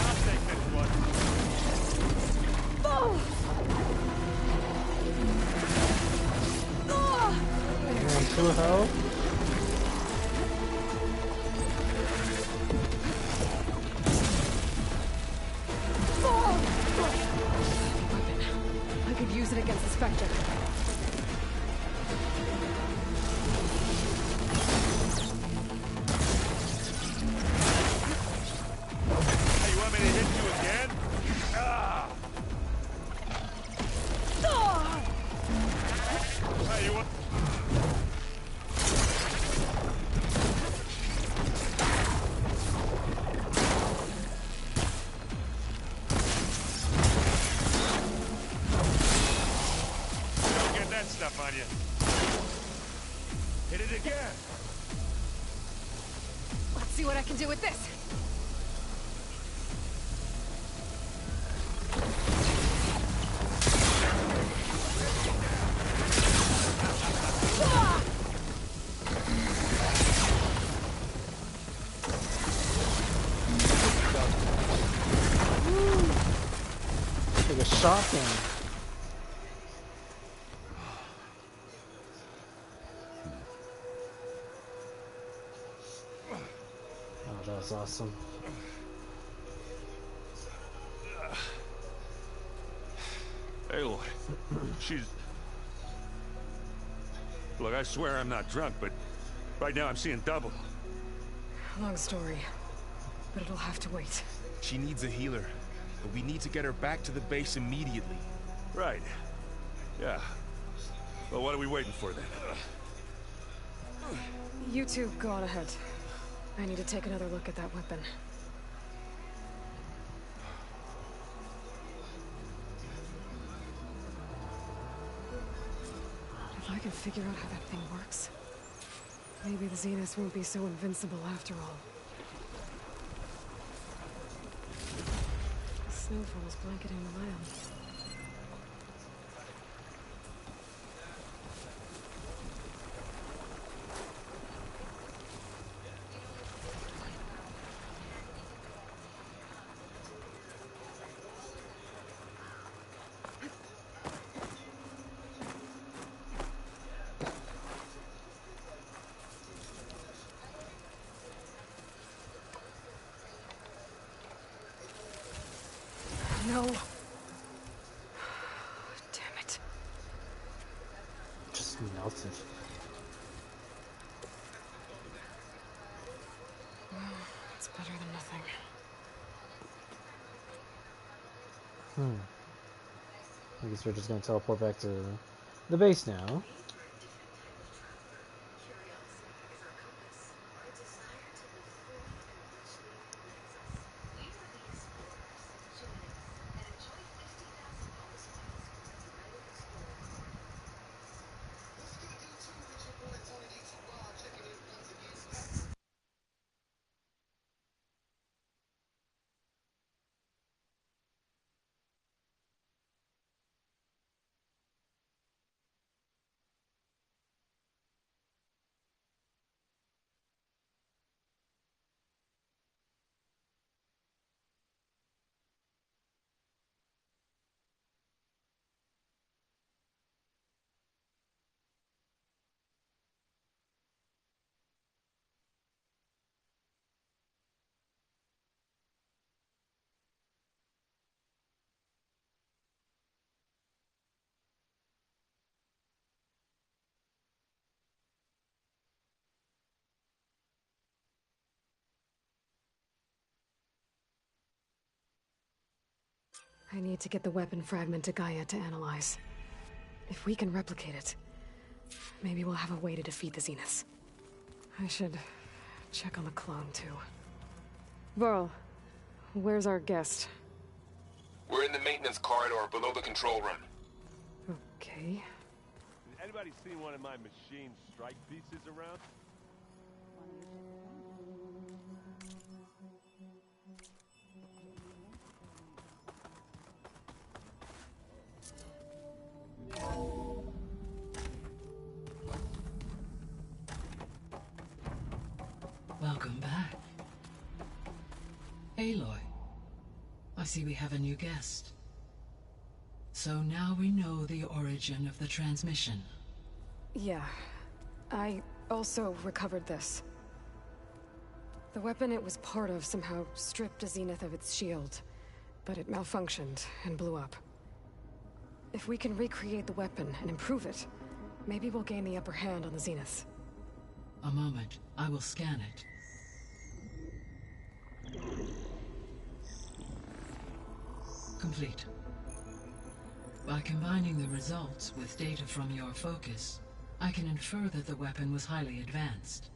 I'll take this one. Aaron, too hell. I could use it against the Spectre. Hey, you want me to hit you again? Ah! Hey, you want... Don't get that stuff on you. Hit it again. Let's see what I can do with this. Like a shotgun. Oh, that was awesome. Aloy, she's... Look, I swear I'm not drunk, but right now I'm seeing double. Long story, but it'll have to wait. She needs a healer, but we need to get her back to the base immediately. Right. Yeah. Well, what are we waiting for then? You two go on ahead. I need to take another look at that weapon. If I can figure out how that thing works, maybe the Zeniths won't be so invincible after all. The snowfall is blanketing the land. No. Damn it. Just melted. It's better than nothing. I guess we're just gonna teleport back to the base now. I need to get the weapon fragment to Gaia to analyze. If we can replicate it, maybe we'll have a way to defeat the Zeniths. I should check on the clone, too. Varl, where's our guest? We're in the maintenance corridor below the control room. Okay. Anybody seen one of my machine strike pieces around? Welcome back. Aloy, I see we have a new guest. So now we know the origin of the transmission. Yeah. I also recovered this. The weapon it was part of somehow stripped a Zenith of its shield, but it malfunctioned and blew up. If we can recreate the weapon and improve it, maybe we'll gain the upper hand on the Zeniths. A moment, I will scan it. Complete. By combining the results with data from your focus, I can infer that the weapon was highly advanced,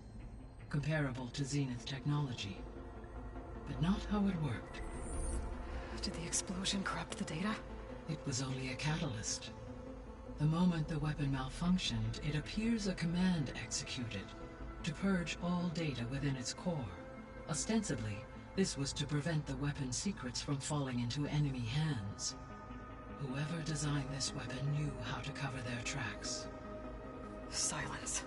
comparable to Zenith technology, but not how it worked. Did the explosion corrupt the data? It was only a catalyst. The moment the weapon malfunctioned, it appears a command executed to purge all data within its core. Ostensibly, this was to prevent the weapon's secrets from falling into enemy hands. Whoever designed this weapon knew how to cover their tracks. Silence.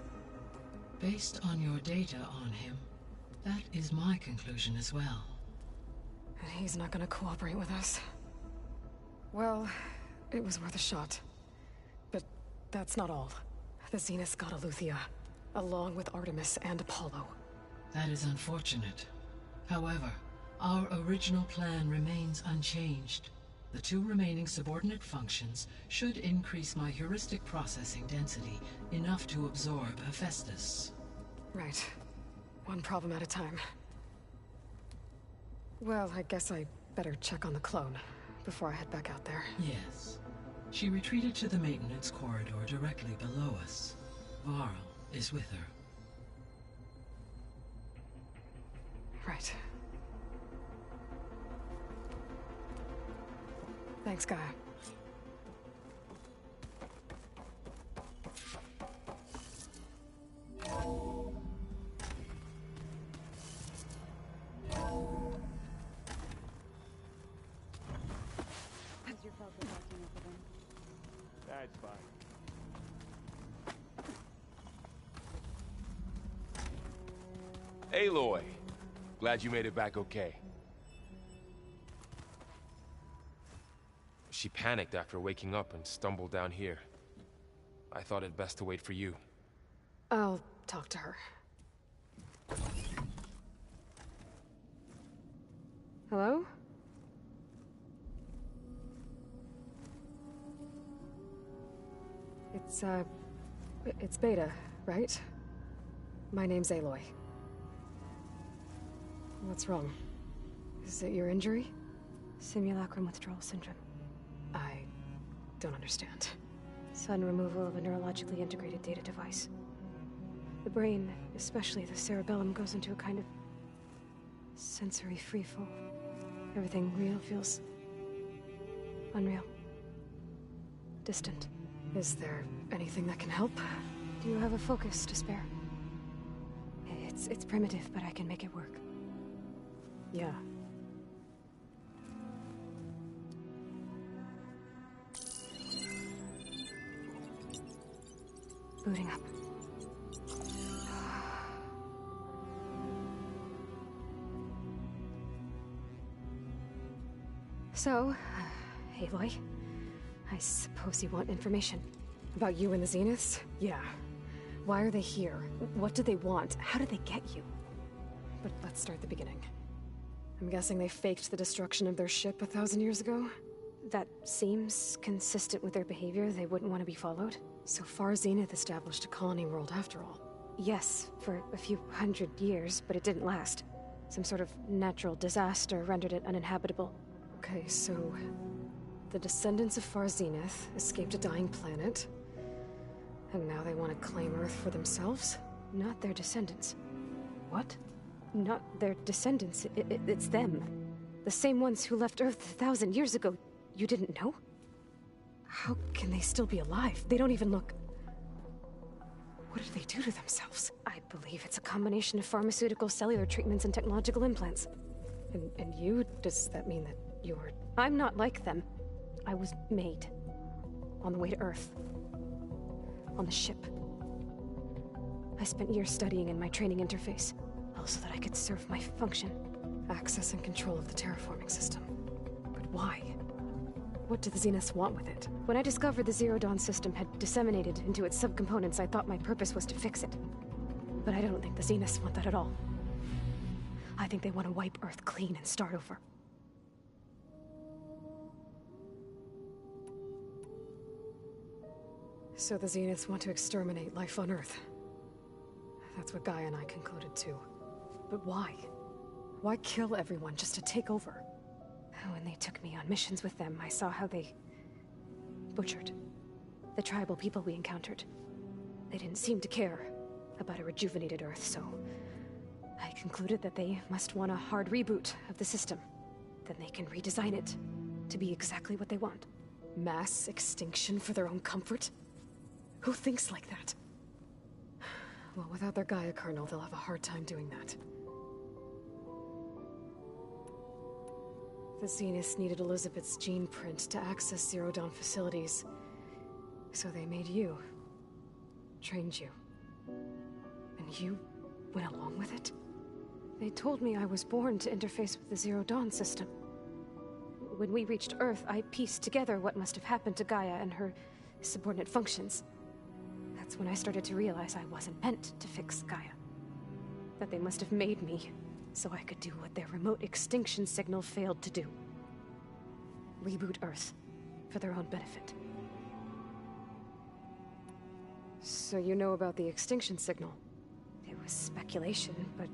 Based on your data on him, that is my conclusion as well. And he's not gonna cooperate with us. Well, it was worth a shot. But that's not all. The Zeniths got Eleuthia, along with Artemis and Apollo. That is unfortunate. However, our original plan remains unchanged. The two remaining subordinate functions should increase my heuristic processing density enough to absorb Hephaestus. Right. One problem at a time. Well, I guess I better check on the clone before I head back out there. Yes. She retreated to the maintenance corridor directly below us. Varl is with her. Right. Thanks, Gaia. That's fine. Aloy, glad you made it back okay. She panicked after waking up and stumbled down here. I thought it best to wait for you. I'll talk to her. Hello? It's Beta, right? My name's Aloy. What's wrong? Is it your injury? Simulacrum withdrawal syndrome. I don't understand. Sudden removal of a neurologically integrated data device. The brain, especially the cerebellum, goes into a kind of sensory freefall. Everything real feels unreal. Distant. Is there anything that can help? Do you have a focus to spare? It's primitive, but I can make it work. Yeah. Booting up. So, Aloy, I suppose you want information. About you and the Zeniths? Yeah. Why are they here? What do they want? How did they get you? But let's start at the beginning. I'm guessing they faked the destruction of their ship 1,000 years ago? That seems consistent with their behavior. They wouldn't want to be followed. So far, Zenith established a colony world after all. Yes, for a few hundred years, but it didn't last. Some sort of natural disaster rendered it uninhabitable. Okay, so the descendants of Far Zenith escaped a dying planet, and now they want to claim Earth for themselves? Not their descendants. What? Not their descendants. It's them. The same ones who left Earth 1,000 years ago. You didn't know? How can they still be alive? They don't even look... What did they do to themselves? I believe it's a combination of pharmaceutical, cellular treatments, and technological implants. And you? Does that mean that you're... I'm not like them. I was made. On the way to Earth. On the ship. I spent years studying in my training interface, so that I could serve my function. Access and control of the terraforming system. But why? What do the Zeniths want with it? When I discovered the Zero Dawn system had disseminated into its subcomponents, I thought my purpose was to fix it. But I don't think the Zeniths want that at all. I think they want to wipe Earth clean and start over. So the Zeniths want to exterminate life on Earth. That's what Gaia and I concluded too. But why? Why kill everyone just to take over? When they took me on missions with them, I saw how they butchered the tribal people we encountered. They didn't seem to care about a rejuvenated Earth, so I concluded that they must want a hard reboot of the system. Then they can redesign it to be exactly what they want. Mass extinction for their own comfort? Who thinks like that? Well, without their Gaia kernel, they'll have a hard time doing that. The Zeniths needed Elizabeth's gene print to access Zero Dawn facilities. So they made you. Trained you. And you went along with it? They told me I was born to interface with the Zero Dawn system. When we reached Earth, I pieced together what must have happened to Gaia and her subordinate functions. That's when I started to realize I wasn't meant to fix Gaia. That they must have made me so I could do what their remote extinction signal failed to do. Reboot Earth for their own benefit. So you know about the extinction signal? It was speculation, but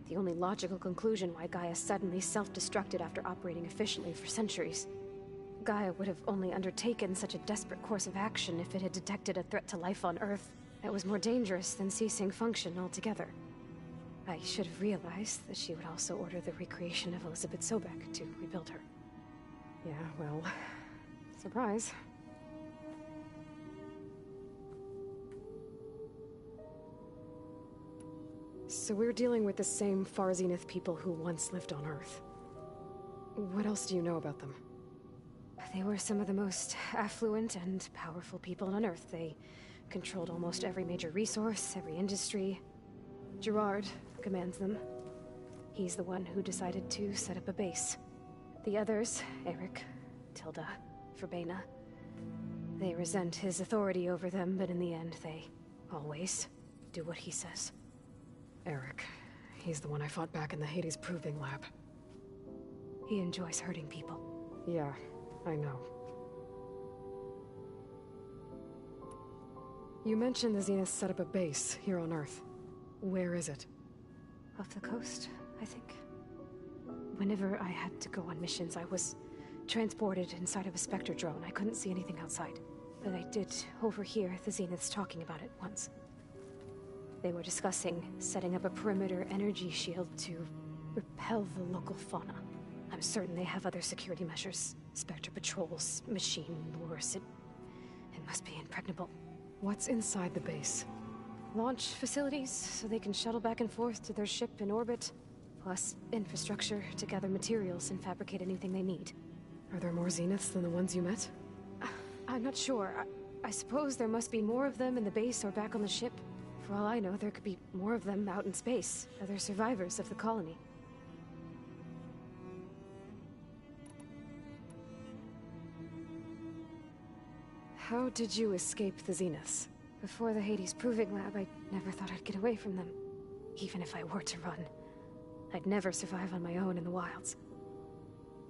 the only logical conclusion why Gaia suddenly self-destructed after operating efficiently for centuries. Gaia would have only undertaken such a desperate course of action if it had detected a threat to life on Earth that was more dangerous than ceasing function altogether. I should have realized that she would also order the recreation of Elizabeth Sobek to rebuild her. Yeah, well, surprise. So we're dealing with the same Far Zenith people who once lived on Earth. What else do you know about them? They were some of the most affluent and powerful people on Earth. They controlled almost every major resource, every industry. Gerard commands them. He's the one who decided to set up a base. The others, Eric, Tilda, Verbena, they resent his authority over them, but in the end, they always do what he says. Eric. He's the one I fought back in the Hades Proving Lab. He enjoys hurting people. Yeah, I know. You mentioned the Zenith set up a base here on Earth. Where is it? Off the coast, I think. Whenever I had to go on missions, I was transported inside of a Spectre drone. I couldn't see anything outside. But I did overhear the Zeniths talking about it once. They were discussing setting up a perimeter energy shield to repel the local fauna. I'm certain they have other security measures. Spectre patrols, machine lures. It must be impregnable. What's inside the base? Launch facilities, so they can shuttle back and forth to their ship in orbit. Plus infrastructure to gather materials and fabricate anything they need. Are there more Zeniths than the ones you met? I'm not sure. I suppose there must be more of them in the base or back on the ship. For all I know, there could be more of them out in space, other survivors of the colony. How did you escape the Zeniths? Before the Hades Proving Lab, I never thought I'd get away from them. Even if I were to run, I'd never survive on my own in the wilds.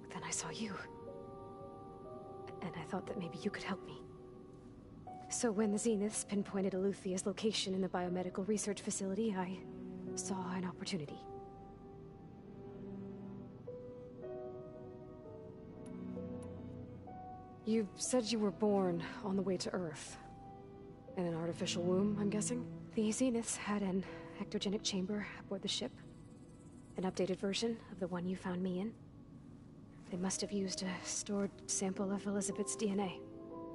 But then I saw you. And I thought that maybe you could help me. So when the Zeniths pinpointed Eluthia's location in the biomedical research facility, I saw an opportunity. You said you were born on the way to Earth. In an artificial womb, I'm guessing? The Zeniths had an ectogenic chamber aboard the ship. An updated version of the one you found me in. They must have used a stored sample of Elizabeth's DNA.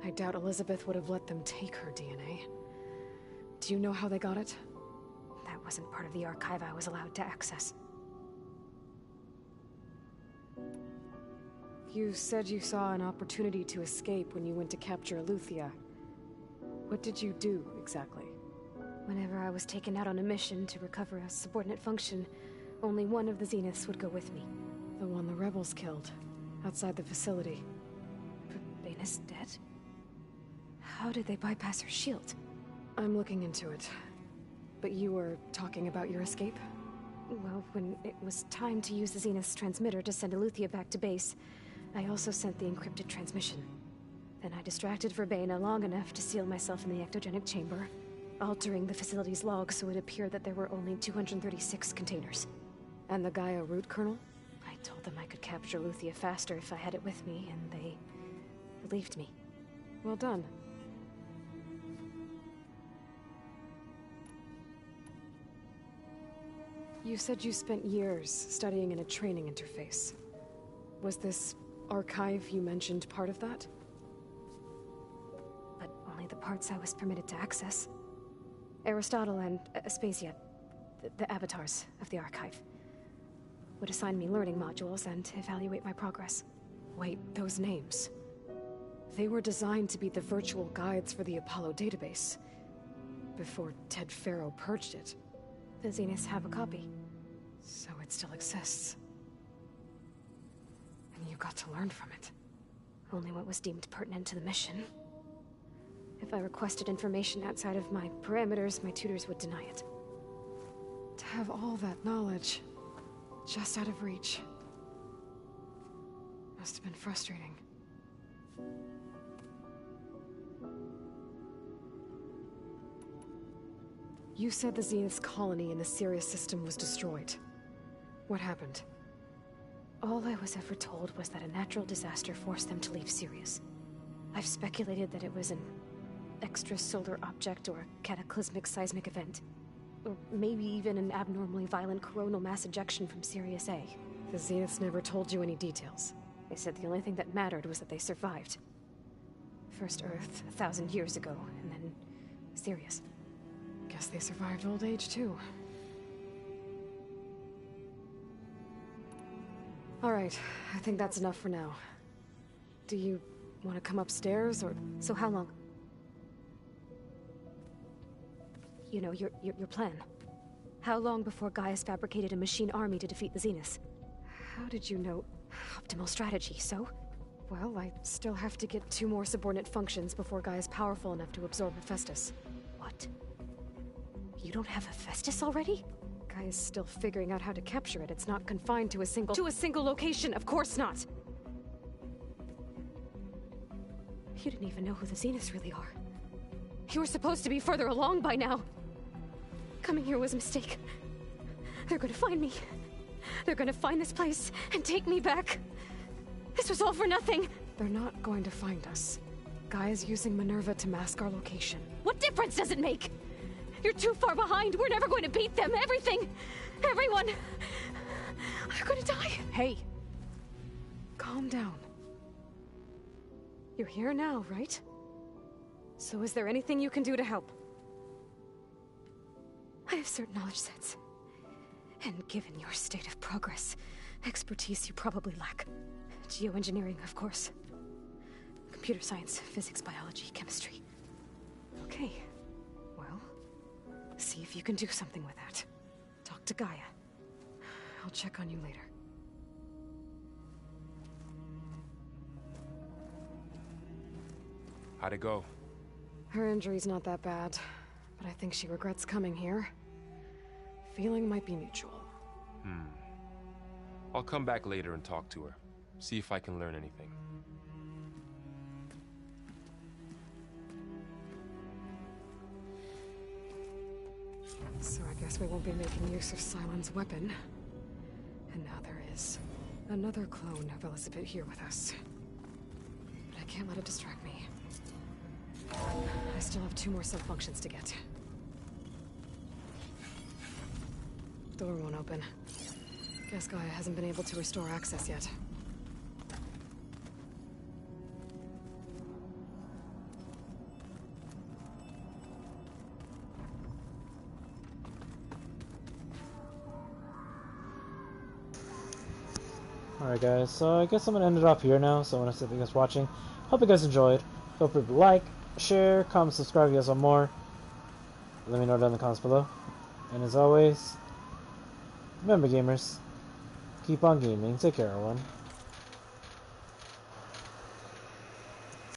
I doubt Elizabeth would have let them take her DNA. Do you know how they got it? That wasn't part of the archive I was allowed to access. You said you saw an opportunity to escape when you went to capture Eluthia. What did you do, exactly? Whenever I was taken out on a mission to recover a subordinate function, only one of the Zeniths would go with me. The one the rebels killed, outside the facility. Baina's dead? How did they bypass her shield? I'm looking into it. But you were talking about your escape? Well, when it was time to use the Zenith's transmitter to send Eluthia back to base, I also sent the encrypted transmission. Then I distracted Verbena long enough to seal myself in the ectogenic chamber, altering the facility's log so it appeared that there were only 236 containers. And the Gaia root kernel? I told them I could capture Eluthia faster if I had it with me, and they believed me. Well done. You said you spent years studying in a training interface. Was this archive you mentioned part of that? But only the parts I was permitted to access. Aristotle and Aspasia, the avatars of the archive, would assign me learning modules and evaluate my progress. Wait, those names. They were designed to be the virtual guides for the Apollo database. Before Ted Faro purged it. The Zeniths have a copy. So it still exists. And you got to learn from it. Only what was deemed pertinent to the mission. If I requested information outside of my parameters, my tutors would deny it. To have all that knowledge, just out of reach. Must have been frustrating. You said the Zenith's colony in the Sirius system was destroyed. What happened? All I was ever told was that a natural disaster forced them to leave Sirius. I've speculated that it was an extrasolar object or a cataclysmic seismic event. Or maybe even an abnormally violent coronal mass ejection from Sirius A. The Zeniths never told you any details. They said the only thing that mattered was that they survived. First Earth, 1,000 years ago, and then Sirius. Guess they survived old age, too. Alright, I think that's enough for now. Do you want to come upstairs, or... So how long? You know, your plan. How long before Gaius fabricated a machine army to defeat the Zeniths? How did you know? Optimal strategy, so? Well, I still have to get 2 more subordinate functions before Gaia's powerful enough to absorb Hephaestus. What? You don't have Hephaestus already? Gaia's still figuring out how to capture it. It's not confined to a single... To a single location, of course not! You didn't even know who the Zeniths really are. You were supposed to be further along by now. Coming here was a mistake. They're gonna find me. They're gonna find this place and take me back. This was all for nothing. They're not going to find us. Gaia's using Minerva to mask our location. What difference does it make? You're too far behind. We're never going to beat them. Everything. Everyone. They're gonna die. Hey. Calm down. You're here now, right? So is there anything you can do to help? I have certain knowledge sets. And given your state of progress, expertise you probably lack. Geoengineering, of course. Computer science, physics, biology, chemistry. Okay. Well, see if you can do something with that. Talk to Gaia. I'll check on you later. How'd it go? Her injury's not that bad, but I think she regrets coming here. Feeling might be mutual. I'll come back later and talk to her. See if I can learn anything. So I guess we won't be making use of Cylon's weapon. And now there is another clone of Elizabeth here with us. But I can't let it distract me. I still have 2 more sub-functions to get. Door won't open. Guess Gaia hasn't been able to restore access yet. Alright guys, so I guess I'm gonna end it off here now, so I want to thank you guys for watching. Hope you guys enjoyed. Feel free to like, share, comment, subscribe if you guys want more. Let me know down in the comments below. And as always, remember gamers, keep on gaming. Take care everyone.